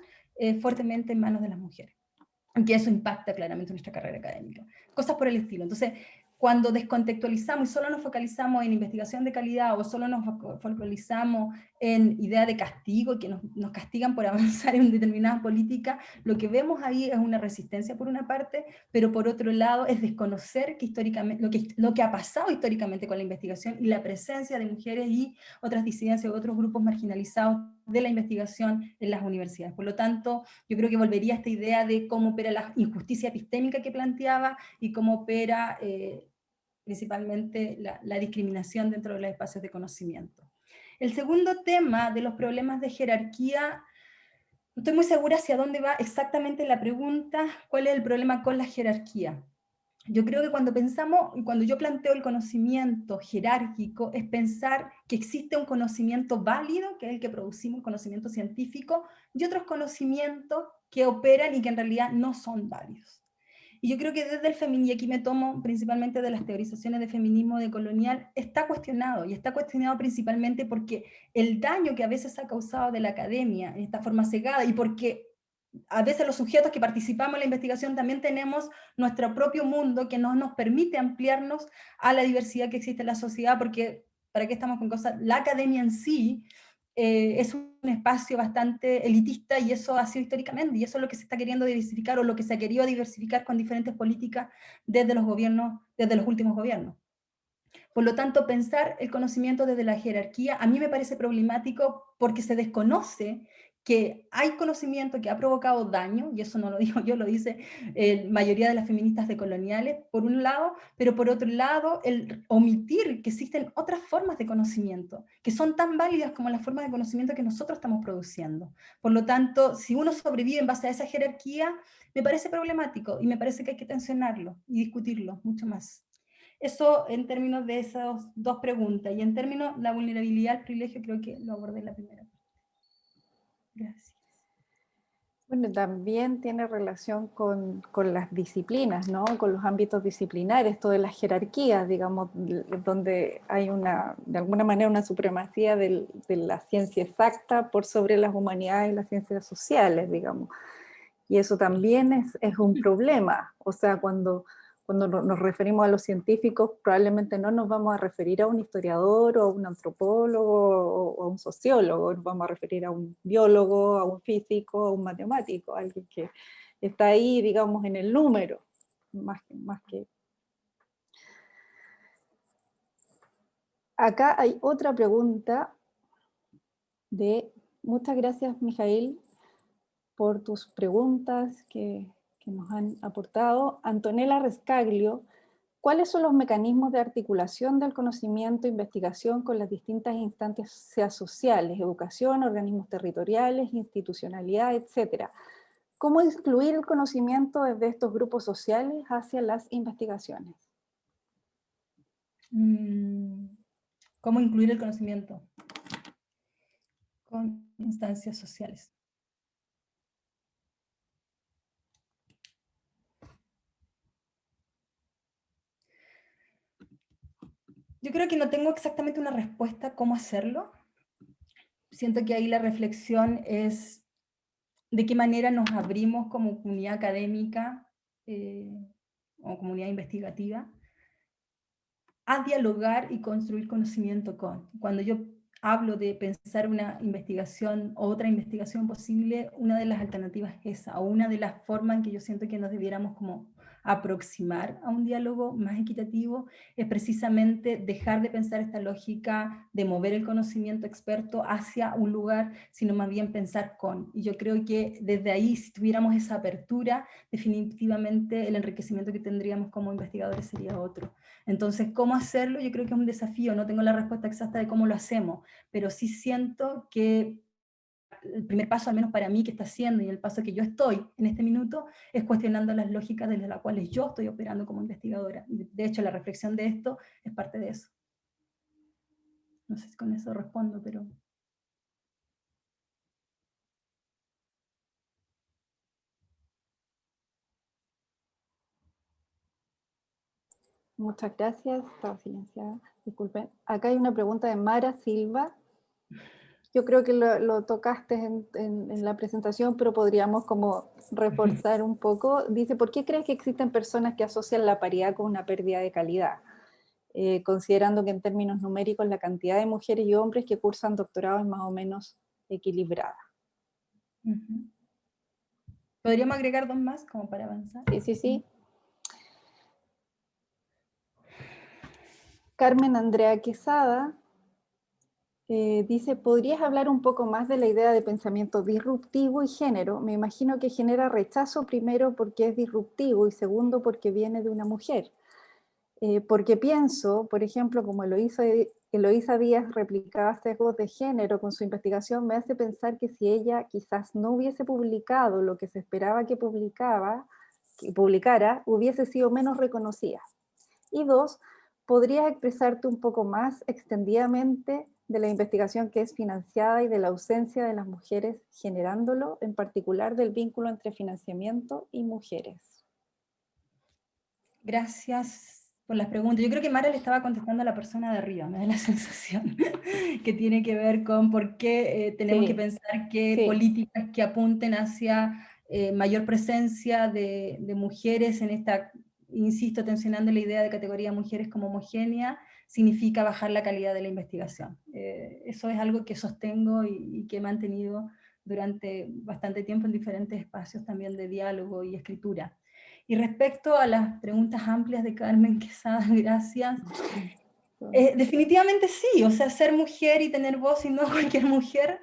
fuertemente en manos de las mujeres. Que eso impacta claramente nuestra carrera académica. Cosas por el estilo. Entonces, cuando descontextualizamos y solo nos focalizamos en investigación de calidad o solo nos focalizamos en idea de castigo, que nos castigan por avanzar en determinadas políticas, lo que vemos ahí es una resistencia por una parte, pero por otro lado es desconocer que históricamente, lo que ha pasado históricamente con la investigación y la presencia de mujeres y otras disidencias u otros grupos marginalizados de la investigación en las universidades. Por lo tanto, yo creo que volvería a esta idea de cómo opera la injusticia epistémica que planteaba y cómo opera principalmente la discriminación dentro de los espacios de conocimiento. El segundo tema de los problemas de jerarquía, no estoy muy segura hacia dónde va exactamente la pregunta, cuál es el problema con la jerarquía. Yo creo que cuando yo planteo el conocimiento jerárquico, es pensar que existe un conocimiento válido, que es el que producimos, conocimiento científico, y otros conocimientos que operan y que en realidad no son válidos. Y yo creo que desde el feminismo, y aquí me tomo principalmente de las teorizaciones de feminismo decolonial, está cuestionado, y está cuestionado principalmente porque el daño que a veces ha causado de la academia en esta forma cegada, y porque a veces los sujetos que participamos en la investigación también tenemos nuestro propio mundo que no nos permite ampliarnos a la diversidad que existe en la sociedad, porque, ¿para qué estamos con cosas? La academia en sí es un espacio bastante elitista, y eso ha sido históricamente, y eso es lo que se está queriendo diversificar, o lo que se ha querido diversificar con diferentes políticas desde los gobiernos, desde los últimos gobiernos. Por lo tanto, pensar el conocimiento desde la jerarquía a mí me parece problemático porque se desconoce que hay conocimiento que ha provocado daño, y eso no lo digo yo, lo dice la mayoría de las feministas decoloniales, por un lado, pero por otro lado, el omitir que existen otras formas de conocimiento, que son tan válidas como las formas de conocimiento que nosotros estamos produciendo. Por lo tanto, si uno sobrevive en base a esa jerarquía, me parece problemático, y me parece que hay que tensionarlo y discutirlo mucho más. Eso en términos de esas dos preguntas, y en términos de la vulnerabilidad al privilegio, creo que lo abordé en la primera. Gracias. Bueno, también tiene relación con las disciplinas, ¿no? Con los ámbitos disciplinares, todas las jerarquías, digamos, donde hay de alguna manera una supremacía de la ciencia exacta por sobre las humanidades y las ciencias sociales, digamos. Y eso también es un problema. O sea, cuando nos referimos a los científicos, probablemente no nos vamos a referir a un historiador o a un antropólogo o a un sociólogo, nos vamos a referir a un biólogo, a un físico, a un matemático, alguien que está ahí, digamos, en el número, más que... Acá hay otra pregunta muchas gracias, Mijail, por tus preguntas que nos han aportado. Antonella Rescaglio, ¿cuáles son los mecanismos de articulación del conocimiento e investigación con las distintas instancias sociales, educación, organismos territoriales, institucionalidad, etcétera? ¿Cómo incluir el conocimiento desde estos grupos sociales hacia las investigaciones? ¿Cómo incluir el conocimiento con instancias sociales? Yo creo que no tengo exactamente una respuesta a cómo hacerlo. Siento que ahí la reflexión es de qué manera nos abrimos como comunidad académica o comunidad investigativa a dialogar y construir conocimiento con. Cuando yo hablo de pensar una investigación o otra investigación posible, una de las alternativas es esa, o una de las formas en que yo siento que nos debiéramos como aproximar a un diálogo más equitativo, es precisamente dejar de pensar esta lógica de mover el conocimiento experto hacia un lugar, sino más bien pensar con. Y yo creo que desde ahí, si tuviéramos esa apertura, definitivamente el enriquecimiento que tendríamos como investigadores sería otro. Entonces, ¿cómo hacerlo? Yo creo que es un desafío, no tengo la respuesta exacta de cómo lo hacemos, pero sí siento que el primer paso, al menos para mí, que está haciendo, y el paso que yo estoy en este minuto, es cuestionando las lógicas desde las cuales yo estoy operando como investigadora. Y de hecho, la reflexión de esto es parte de eso. No sé si con eso respondo, pero... Muchas gracias, estaba silenciada, disculpen. Acá hay una pregunta de Mara Silva. Yo creo que lo tocaste en la presentación, pero podríamos como reforzar un poco. Dice, ¿por qué crees que existen personas que asocian la paridad con una pérdida de calidad? Considerando que en términos numéricos la cantidad de mujeres y hombres que cursan doctorado es más o menos equilibrada. ¿Podríamos agregar dos más como para avanzar? Sí, sí, sí. Carmen Andrea Quesada dice, ¿podrías hablar un poco más de la idea de pensamiento disruptivo y género? Me imagino que genera rechazo primero porque es disruptivo y segundo porque viene de una mujer. Porque pienso, por ejemplo, como Eloísa Díaz replicaba sesgos de género con su investigación, me hace pensar que si ella quizás no hubiese publicado lo que se esperaba que publicara, hubiese sido menos reconocida. Y dos, ¿podrías expresarte un poco más extendidamente de la investigación que es financiada y de la ausencia de las mujeres generándolo, en particular del vínculo entre financiamiento y mujeres? Gracias por las preguntas. Yo creo que Mara le estaba contestando a la persona de arriba, me da la sensación, que tiene que ver con por qué tenemos que pensar que políticas que apunten hacia mayor presencia de mujeres en esta, insisto, tensionando la idea de categoría de mujeres como homogénea, significa bajar la calidad de la investigación. Eso es algo que sostengo y que he mantenido durante bastante tiempo en diferentes espacios también de diálogo y escritura. Y respecto a las preguntas amplias de Carmen Quesada, gracias. Definitivamente sí, o sea, ser mujer y tener voz y no cualquier mujer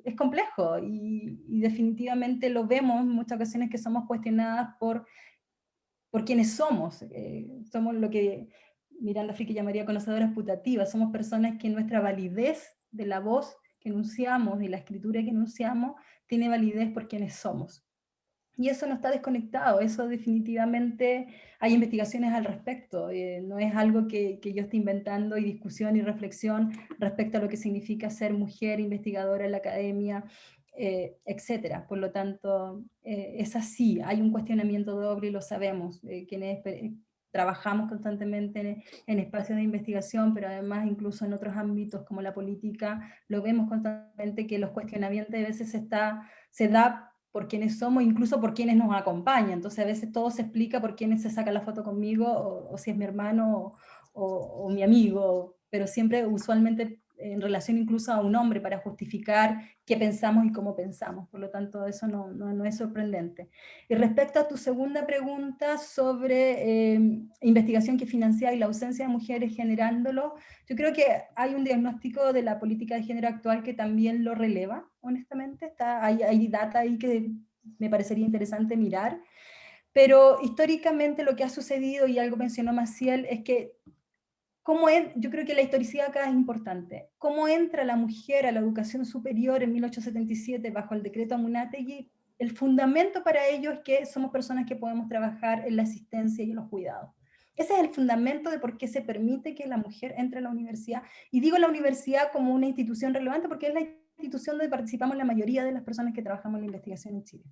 es complejo y definitivamente lo vemos en muchas ocasiones que somos cuestionadas por quienes somos. Somos lo que Miranda Frick llamaría conocedoras putativas, somos personas que nuestra validez de la voz que enunciamos, de la escritura que enunciamos, tiene validez por quienes somos. Y eso no está desconectado, eso definitivamente hay investigaciones al respecto, no es algo que yo esté inventando, y discusión y reflexión respecto a lo que significa ser mujer investigadora en la academia, etcétera. Por lo tanto, es así, hay un cuestionamiento doble y lo sabemos, quienes trabajamos constantemente en espacios de investigación, pero además incluso en otros ámbitos como la política, lo vemos constantemente que los cuestionamientos a veces se da por quienes somos, incluso por quienes nos acompañan. Entonces a veces todo se explica por quienes se sacan la foto conmigo, o si es mi hermano o mi amigo, pero siempre usualmente en relación incluso a un hombre para justificar qué pensamos y cómo pensamos. Por lo tanto, eso no es sorprendente. Y respecto a tu segunda pregunta sobre investigación que financia y la ausencia de mujeres generándolo, yo creo que hay un diagnóstico de la política de género actual que también lo releva, honestamente. Hay data ahí que me parecería interesante mirar, pero históricamente lo que ha sucedido, y algo mencionó Maciel, es que yo creo que la historicidad acá es importante. ¿Cómo entra la mujer a la educación superior en 1877 bajo el decreto Amunátegui? El fundamento para ello es que somos personas que podemos trabajar en la asistencia y en los cuidados. Ese es el fundamento de por qué se permite que la mujer entre a la universidad. Y digo la universidad como una institución relevante porque es la institución donde participamos la mayoría de las personas que trabajamos en la investigación en Chile.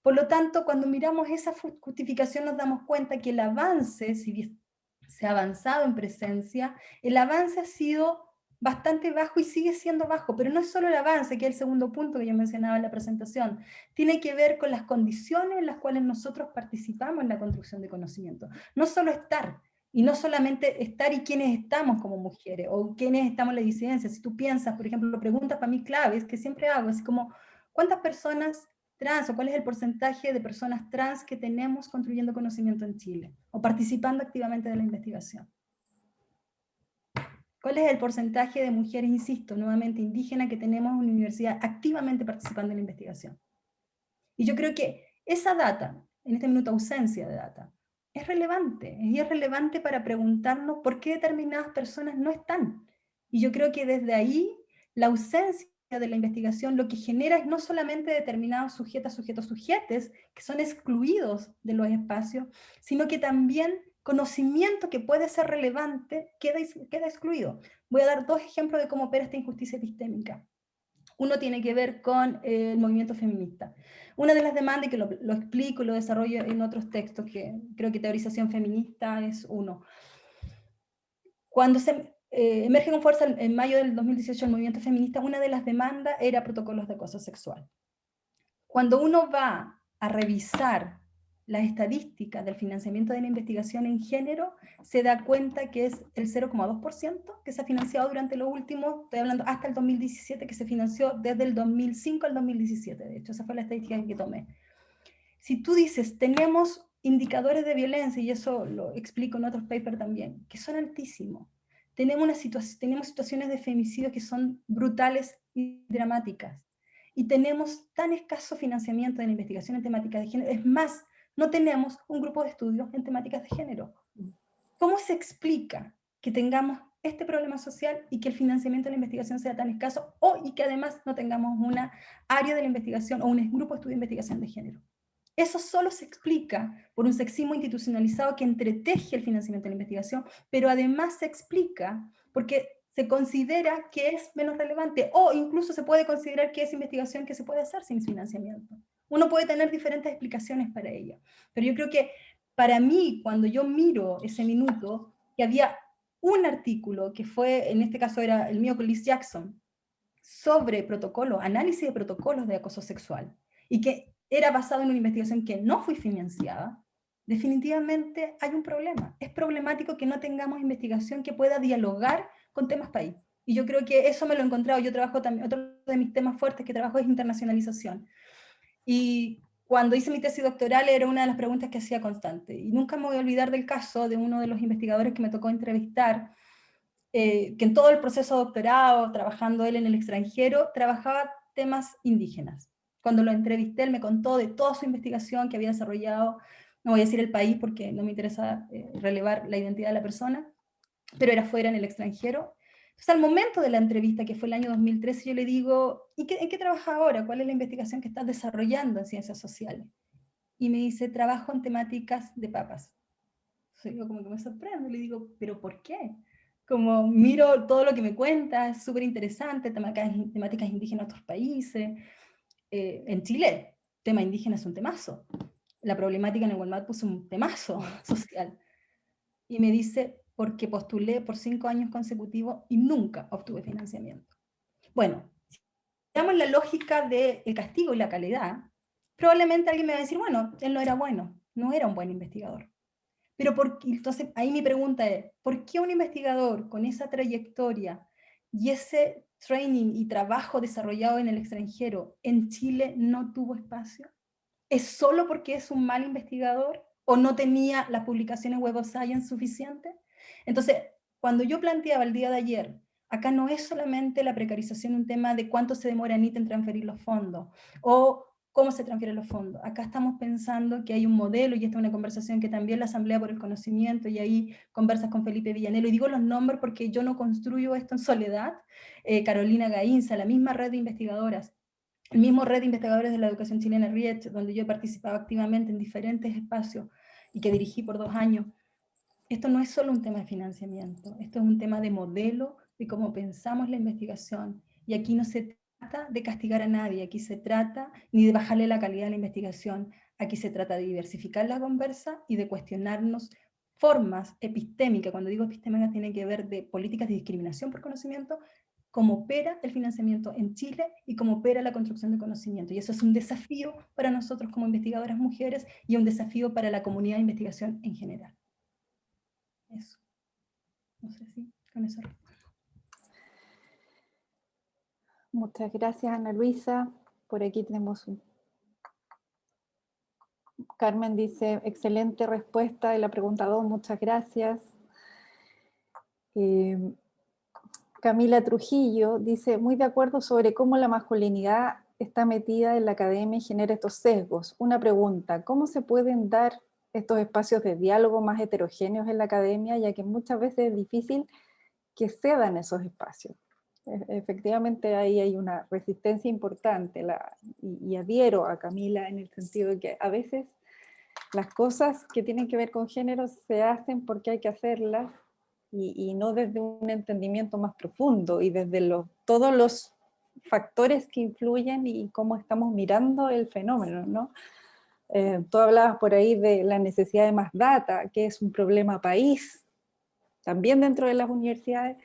Por lo tanto, cuando miramos esa justificación nos damos cuenta que el avance, si bien se ha avanzado en presencia, el avance ha sido bastante bajo y sigue siendo bajo, pero no es solo el avance, que es el segundo punto que yo mencionaba en la presentación, tiene que ver con las condiciones en las cuales nosotros participamos en la construcción de conocimiento. No solo estar, y no solamente estar y quiénes estamos como mujeres, o quiénes estamos en la disidencia. Si tú piensas, por ejemplo, preguntas para mí claves que siempre hago, así como, ¿cuántas personas trans, o cuál es el porcentaje de personas trans que tenemos construyendo conocimiento en Chile, o participando activamente de la investigación? ¿Cuál es el porcentaje de mujeres, insisto, nuevamente indígenas, que tenemos en una universidad activamente participando en la investigación? Y yo creo que esa data, en este minuto ausencia de data, es relevante, y es relevante para preguntarnos por qué determinadas personas no están. Y yo creo que desde ahí la ausencia de la investigación lo que genera es no solamente determinados sujetes que son excluidos de los espacios, sino que también conocimiento que puede ser relevante queda excluido. Voy a dar dos ejemplos de cómo opera esta injusticia epistémica. Uno tiene que ver con el movimiento feminista. Una de las demandas, que lo explico y lo desarrollo en otros textos, que creo que teorización feminista es uno. Cuando se emerge con fuerza en mayo del 2018 el movimiento feminista, una de las demandas era protocolos de acoso sexual. Cuando uno va a revisar las estadísticas del financiamiento de la investigación en género, se da cuenta que es el 0,2% que se ha financiado durante los últimos, estoy hablando hasta el 2017, que se financió desde el 2005 al 2017, de hecho, esa fue la estadística que tomé. Si tú dices, tenemos indicadores de violencia, y eso lo explico en otros papers también, que son altísimos, tenemos situaciones de femicidio que son brutales y dramáticas, y tenemos tan escaso financiamiento en investigación en temáticas de género, es más, no tenemos un grupo de estudios en temáticas de género. ¿Cómo se explica que tengamos este problema social y que el financiamiento de la investigación sea tan escaso, y que además no tengamos una área de la investigación o un grupo de estudio de investigación de género? Eso solo se explica por un sexismo institucionalizado que entreteje el financiamiento de la investigación, pero además se explica porque se considera que es menos relevante, o incluso se puede considerar que es investigación que se puede hacer sin financiamiento. Uno puede tener diferentes explicaciones para ella, pero yo creo que para mí, cuando yo miro ese minuto, que había un artículo que fue, en este caso era el mío con Liz Jackson, sobre protocolo, análisis de protocolos de acoso sexual, y que era basado en una investigación que no fue financiada, definitivamente hay un problema. Es problemático que no tengamos investigación que pueda dialogar con temas país. Y yo creo que eso me lo he encontrado. Yo trabajo también, otro de mis temas fuertes que trabajo es internacionalización. Y cuando hice mi tesis doctoral era una de las preguntas que hacía constante. Y nunca me voy a olvidar del caso de uno de los investigadores que me tocó entrevistar, que en todo el proceso de doctorado, trabajando él en el extranjero, trabajaba temas indígenas. Cuando lo entrevisté, él me contó de toda su investigación que había desarrollado, no voy a decir el país porque no me interesa relevar la identidad de la persona, pero era fuera, en el extranjero. Entonces, al momento de la entrevista, que fue el año 2013, yo le digo, ¿en qué trabajas ahora? ¿Cuál es la investigación que estás desarrollando en ciencias sociales? Y me dice, trabajo en temáticas de papas. Entonces, yo como que me sorprendo, le digo, ¿pero por qué? Como miro todo lo que me cuenta, es súper interesante, temáticas indígenas de otros países. En Chile, tema indígena es un temazo. La problemática en el Walmart puso un temazo social. Y me dice, porque postulé por 5 años consecutivos y nunca obtuve financiamiento. Bueno, si damos la lógica del castigo y la calidad, probablemente alguien me va a decir, bueno, él no era bueno, no era un buen investigador. Pero entonces ahí mi pregunta es, ¿por qué un investigador con esa trayectoria y ese training y trabajo desarrollado en el extranjero en Chile no tuvo espacio? ¿Es solo porque es un mal investigador o no tenía las publicaciones Web of Science suficientes? Entonces, cuando yo planteaba el día de ayer, acá no es solamente la precarización un tema de cuánto se demora Anita en transferir los fondos o cómo se transfieren los fondos. Acá estamos pensando que hay un modelo, y esta es una conversación que también la Asamblea por el Conocimiento, y ahí conversas con Felipe Villanelo, y digo los nombres porque yo no construyo esto en soledad, Carolina Gainza, la misma red de investigadoras, el mismo Red de Investigadores de la Educación Chilena, RIECH, donde yo he participado activamente en diferentes espacios y que dirigí por 2 años. Esto no es solo un tema de financiamiento, esto es un tema de modelo, de cómo pensamos la investigación. Y aquí no se trata de castigar a nadie, aquí se trata ni de bajarle la calidad a la investigación, aquí se trata de diversificar la conversa y de cuestionarnos formas epistémicas. Cuando digo epistémica tiene que ver de políticas de discriminación por conocimiento, cómo opera el financiamiento en Chile y cómo opera la construcción de conocimiento. Y eso es un desafío para nosotros como investigadoras mujeres y un desafío para la comunidad de investigación en general. Eso. No sé si con eso. Muchas gracias, Ana Luisa. Por aquí tenemos Carmen dice, excelente respuesta de la pregunta 2, muchas gracias. Camila Trujillo dice, muy de acuerdo sobre cómo la masculinidad está metida en la academia y genera estos sesgos. Una pregunta, ¿cómo se pueden dar estos espacios de diálogo más heterogéneos en la academia, ya que muchas veces es difícil que cedan esos espacios? Efectivamente ahí hay una resistencia importante y adhiero a Camila en el sentido de que a veces las cosas que tienen que ver con género se hacen porque hay que hacerlas y no desde un entendimiento más profundo y desde todos los factores que influyen y cómo estamos mirando el fenómeno, ¿no? Tú hablabas por ahí de la necesidad de más data, que es un problema país, también dentro de las universidades,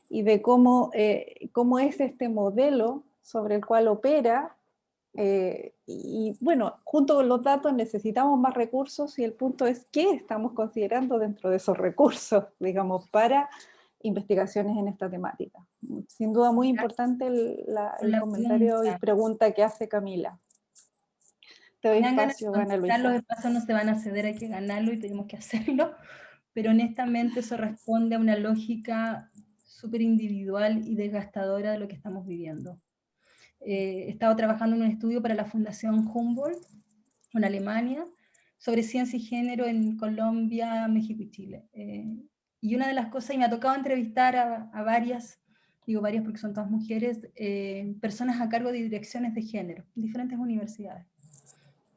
y de cómo es este modelo sobre el cual opera. Y bueno, junto con los datos necesitamos más recursos y el punto es qué estamos considerando dentro de esos recursos, digamos, para investigaciones en esta temática. Sin duda muy importante el comentario y pregunta que hace Camila. Te doy espacio, Ana Luisa. Los espacios no se van a ceder, hay que ganarlo y tenemos que hacerlo, pero honestamente eso responde a una lógica súper individual y desgastadora de lo que estamos viviendo. He estado trabajando en un estudio para la Fundación Humboldt, en Alemania, sobre ciencia y género en Colombia, México y Chile. Y una de las cosas, y me ha tocado entrevistar a varias, digo varias porque son todas mujeres, personas a cargo de direcciones de género, en diferentes universidades.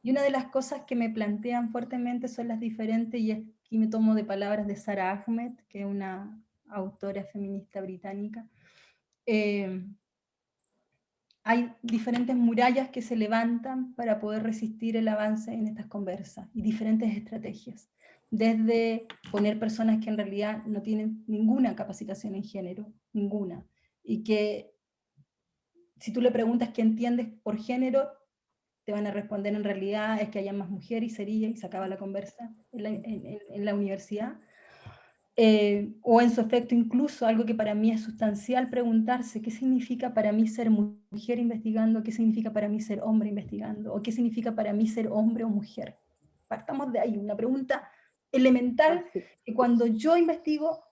Y una de las cosas que me plantean fuertemente son las diferentes, y aquí me tomo de palabras de Sara Ahmed, que es una autora feminista británica, hay diferentes murallas que se levantan para poder resistir el avance en estas conversas y diferentes estrategias. Desde poner personas que en realidad no tienen ninguna capacitación en género, ninguna, y que si tú le preguntas qué entiendes por género, te van a responder en realidad es que haya más mujeres y sería, y se acaba la conversa en la universidad. O en su efecto incluso algo que para mí es sustancial preguntarse, ¿qué significa para mí ser mujer investigando? ¿Qué significa para mí ser hombre investigando? ¿O qué significa para mí ser hombre o mujer? Partamos de ahí, una pregunta elemental que cuando yo investigo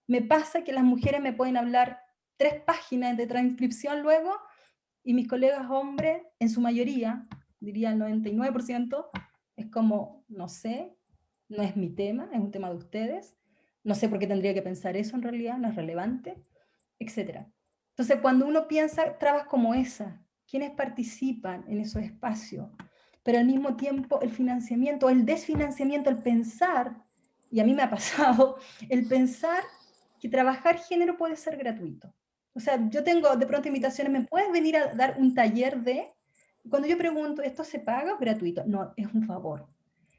me pasa que las mujeres me pueden hablar 3 páginas de transcripción luego y mis colegas hombres, en su mayoría, diría el 99%, es como, no sé, no es mi tema, es un tema de ustedes, no sé por qué tendría que pensar eso en realidad, no es relevante, etc. Entonces, cuando uno piensa trabas como esa, ¿quiénes participan en esos espacios? Pero al mismo tiempo el financiamiento, el desfinanciamiento, el pensar, y a mí me ha pasado, el pensar que trabajar género puede ser gratuito. O sea, yo tengo de pronto invitaciones, ¿me puedes venir a dar un taller de? Cuando yo pregunto, ¿esto se paga o es gratuito? No, es un favor.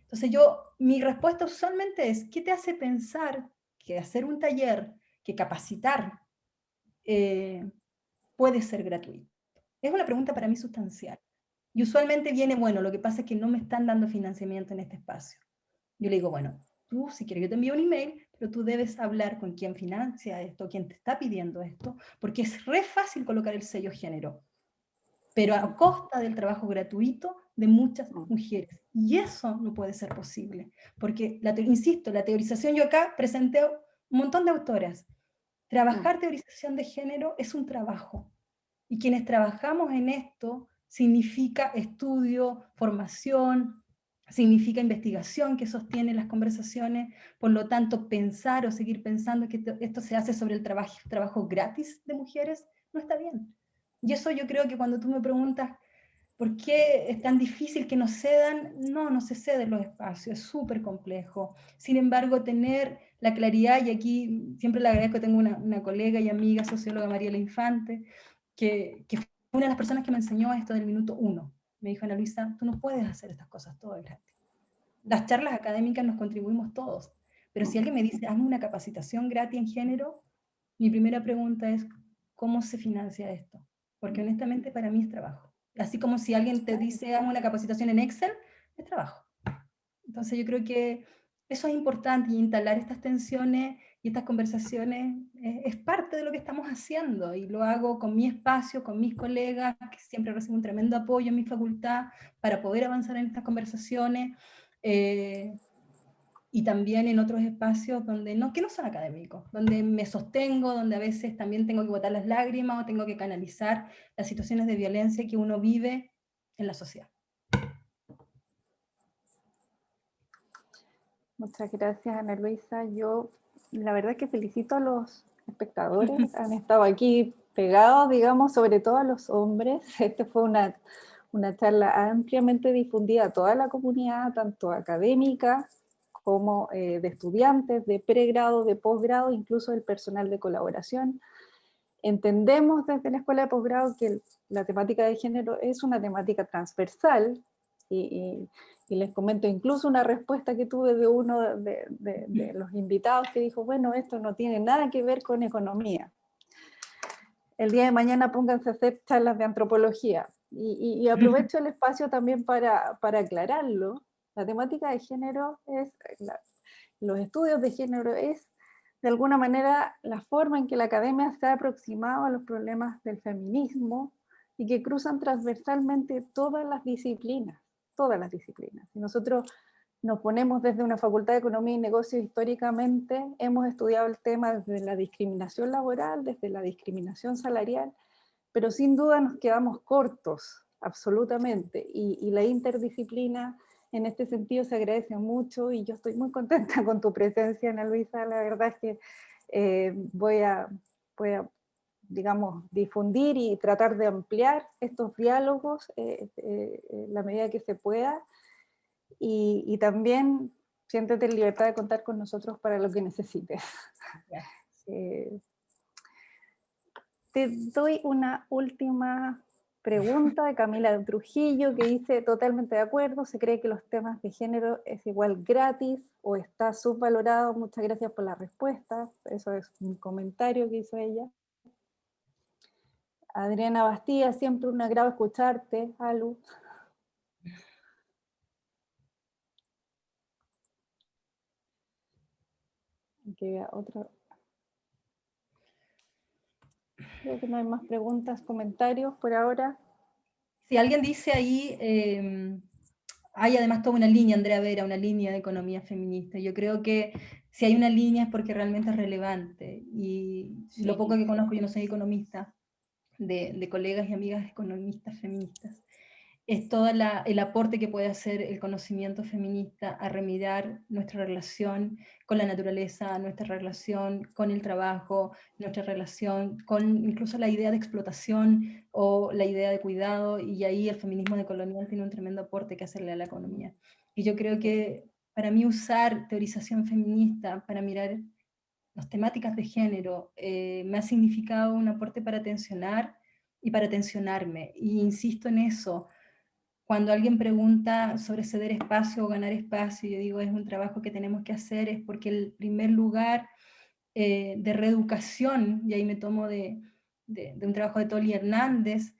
Entonces mi respuesta usualmente es, ¿qué te hace pensar que hacer un taller, que capacitar, puede ser gratuito? Es una pregunta para mí sustancial. Y usualmente viene, bueno, lo que pasa es que no me están dando financiamiento en este espacio. Yo le digo, bueno, tú si quieres yo te envío un email, pero tú debes hablar con quién financia esto, quién te está pidiendo esto, porque es re fácil colocar el sello género, pero a costa del trabajo gratuito de muchas mujeres. Y eso no puede ser posible, porque, insisto, la teorización, yo acá presenté un montón de autoras. Trabajar teorización de género es un trabajo, y quienes trabajamos en esto significa estudio, formación, significa investigación que sostiene las conversaciones, por lo tanto pensar o seguir pensando que esto se hace sobre el trabajo gratis de mujeres no está bien. Y eso yo creo que cuando tú me preguntas ¿por qué es tan difícil que nos cedan? No, no se ceden los espacios, es súper complejo. Sin embargo, tener la claridad, y aquí siempre le agradezco, tengo una colega y amiga, socióloga Mariela Infante, que fue una de las personas que me enseñó esto del minuto uno. Me dijo, Ana Luisa, tú no puedes hacer estas cosas todo gratis. Las charlas académicas nos contribuimos todos, pero si alguien me dice, hazme una capacitación gratis en género, mi primera pregunta es, ¿cómo se financia esto? Porque honestamente para mí es trabajo. Así como si alguien te dice, hazme una capacitación en Excel, es trabajo. Entonces yo creo que eso es importante, y instalar estas tensiones y estas conversaciones es parte de lo que estamos haciendo, y lo hago con mi espacio, con mis colegas, que siempre recibo un tremendo apoyo en mi facultad para poder avanzar en estas conversaciones, y también en otros espacios donde que no son académicos, donde me sostengo, donde a veces también tengo que botar las lágrimas o tengo que canalizar las situaciones de violencia que uno vive en la sociedad. Muchas gracias, Ana Luisa. Yo la verdad que felicito a los espectadores, han estado aquí pegados, digamos, sobre todo a los hombres. Esta fue una charla ampliamente difundida a toda la comunidad, tanto académica como de estudiantes, de pregrado, de posgrado, incluso el personal de colaboración. Entendemos desde la Escuela de Posgrado que la temática de género es una temática transversal, y les comento incluso una respuesta que tuve de uno de los invitados que dijo, bueno, esto no tiene nada que ver con economía. El día de mañana pónganse a hacer charlas de antropología. Y aprovecho el espacio también para aclararlo. La temática de género los estudios de género es de alguna manera la forma en que la academia se ha aproximado a los problemas del feminismo y que cruzan transversalmente todas las disciplinas, todas las disciplinas. Y nosotros nos ponemos desde una facultad de Economía y Negocios históricamente, hemos estudiado el tema desde la discriminación laboral, desde la discriminación salarial, pero sin duda nos quedamos cortos, absolutamente, y la interdisciplina en este sentido se agradece mucho, y yo estoy muy contenta con tu presencia, Ana Luisa. La verdad es que voy a, digamos, difundir y tratar de ampliar estos diálogos en la medida que se pueda, y también siéntete en libertad de contar con nosotros para lo que necesites. Te doy una última pregunta de Camila Trujillo, que dice, totalmente de acuerdo, se cree que los temas de género es igual gratis o está subvalorado. Muchas gracias por la respuesta. Eso es un comentario que hizo ella. Adriana Bastía, siempre un agrado escucharte. Alu. Que otra. Creo que no hay más preguntas, comentarios por ahora. Si alguien dice ahí, hay además toda una línea, Andrea Vera, una línea de economía feminista. Yo creo que si hay una línea es porque realmente es relevante, y lo poco que conozco, yo no soy economista, de colegas y amigas economistas feministas. Es todo el aporte que puede hacer el conocimiento feminista a remediar nuestra relación con la naturaleza, nuestra relación con el trabajo, nuestra relación con incluso la idea de explotación o la idea de cuidado, y ahí el feminismo decolonial tiene un tremendo aporte que hacerle a la economía. Y yo creo que para mí usar teorización feminista para mirar las temáticas de género me ha significado un aporte para tensionar y para tensionarme, y insisto en eso. Cuando alguien pregunta sobre ceder espacio o ganar espacio, yo digo, es un trabajo que tenemos que hacer, es porque el primer lugar de reeducación, y ahí me tomo de un trabajo de Toli Hernández,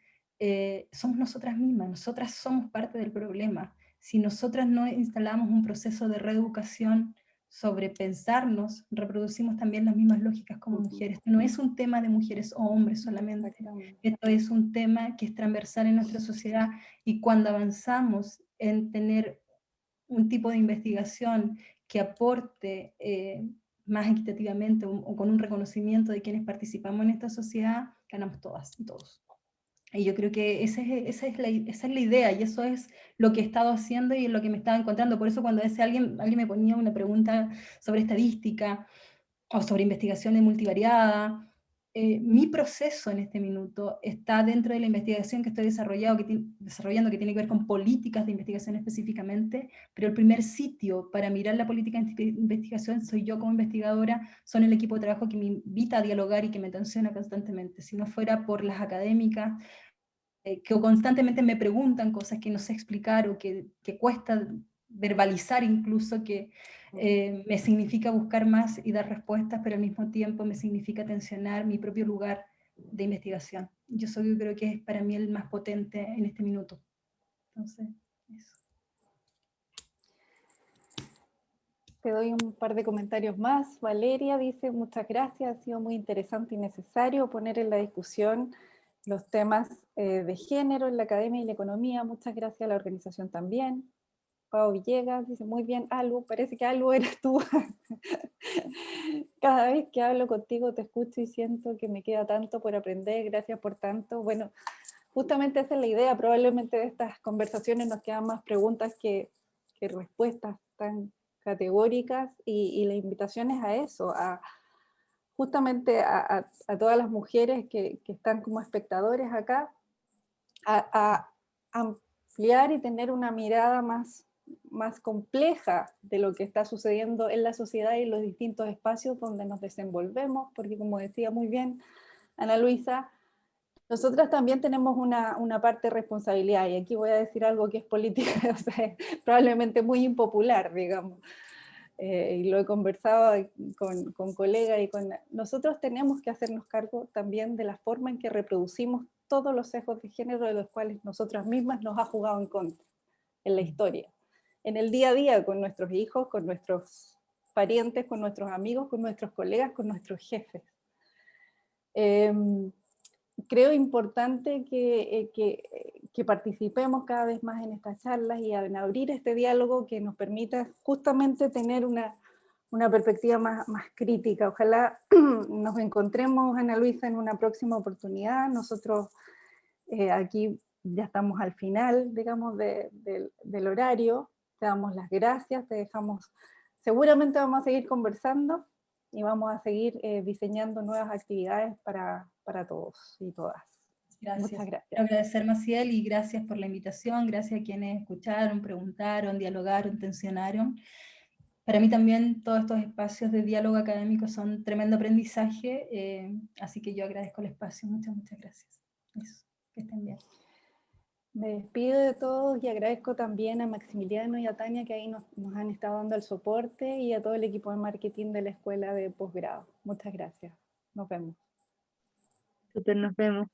somos nosotras mismas, nosotras somos parte del problema. Si nosotras no instalamos un proceso de reeducación sobre pensarnos, reproducimos también las mismas lógicas como mujeres. No es un tema de mujeres o hombres solamente, esto es un tema que es transversal en nuestra sociedad, y cuando avanzamos en tener un tipo de investigación que aporte más equitativamente o con un reconocimiento de quienes participamos en esta sociedad, ganamos todas y todos. Y yo creo que esa es la idea, y eso es lo que he estado haciendo y es lo que me estaba encontrando. Por eso cuando alguien me ponía una pregunta sobre estadística o sobre investigación multivariada, mi proceso en este minuto está dentro de la investigación que estoy desarrollando, que tiene que ver con políticas de investigación específicamente, pero el primer sitio para mirar la política de investigación soy yo como investigadora, son el equipo de trabajo que me invita a dialogar y que me tensiona constantemente. Si no fuera por las académicas, que constantemente me preguntan cosas que no sé explicar o que cuesta verbalizar incluso, que me significa buscar más y dar respuestas, pero al mismo tiempo me significa tensionar mi propio lugar de investigación. Yo creo que es para mí el más potente en este minuto. Entonces, eso. Te doy un par de comentarios más. Valeria dice, muchas gracias, ha sido muy interesante y necesario poner en la discusión los temas de género en la academia y la economía. Muchas gracias a la organización también. Pau Villegas dice, muy bien, Alu, parece que Alu eres tú. Cada vez que hablo contigo te escucho y siento que me queda tanto por aprender, gracias por tanto. Bueno, justamente esa es la idea, probablemente de estas conversaciones nos quedan más preguntas que respuestas tan categóricas, y la invitación es a eso, justamente a todas las mujeres que están como espectadores acá, a ampliar y tener una mirada más compleja de lo que está sucediendo en la sociedad y en los distintos espacios donde nos desenvolvemos, porque como decía muy bien Ana Luisa, nosotras también tenemos una parte de responsabilidad, y aquí voy a decir algo que es política, o sea, probablemente muy impopular, digamos, y lo he conversado con colegas, y nosotros tenemos que hacernos cargo también de la forma en que reproducimos todos los sesgos de género de los cuales nosotras mismas nos ha jugado en contra en la historia, en el día a día, con nuestros hijos, con nuestros parientes, con nuestros amigos, con nuestros colegas, con nuestros jefes. Creo importante que participemos cada vez más en estas charlas y en abrir este diálogo que nos permita justamente tener una perspectiva más crítica. Ojalá nos encontremos, Ana Luisa, en una próxima oportunidad. Nosotros aquí ya estamos al final, digamos, del horario. Te damos las gracias, te dejamos, seguramente vamos a seguir conversando y vamos a seguir diseñando nuevas actividades para todos y todas. Gracias. Muchas gracias. Quiero agradecer, Maciel, y gracias por la invitación, gracias a quienes escucharon, preguntaron, dialogaron, tensionaron. Para mí también todos estos espacios de diálogo académico son tremendo aprendizaje, así que yo agradezco el espacio. Muchas gracias. Eso, que estén bien. Me despido de todos y agradezco también a Maximiliano y a Tania, que ahí nos han estado dando el soporte, y a todo el equipo de marketing de la Escuela de Posgrado. Muchas gracias. Nos vemos. Nos vemos.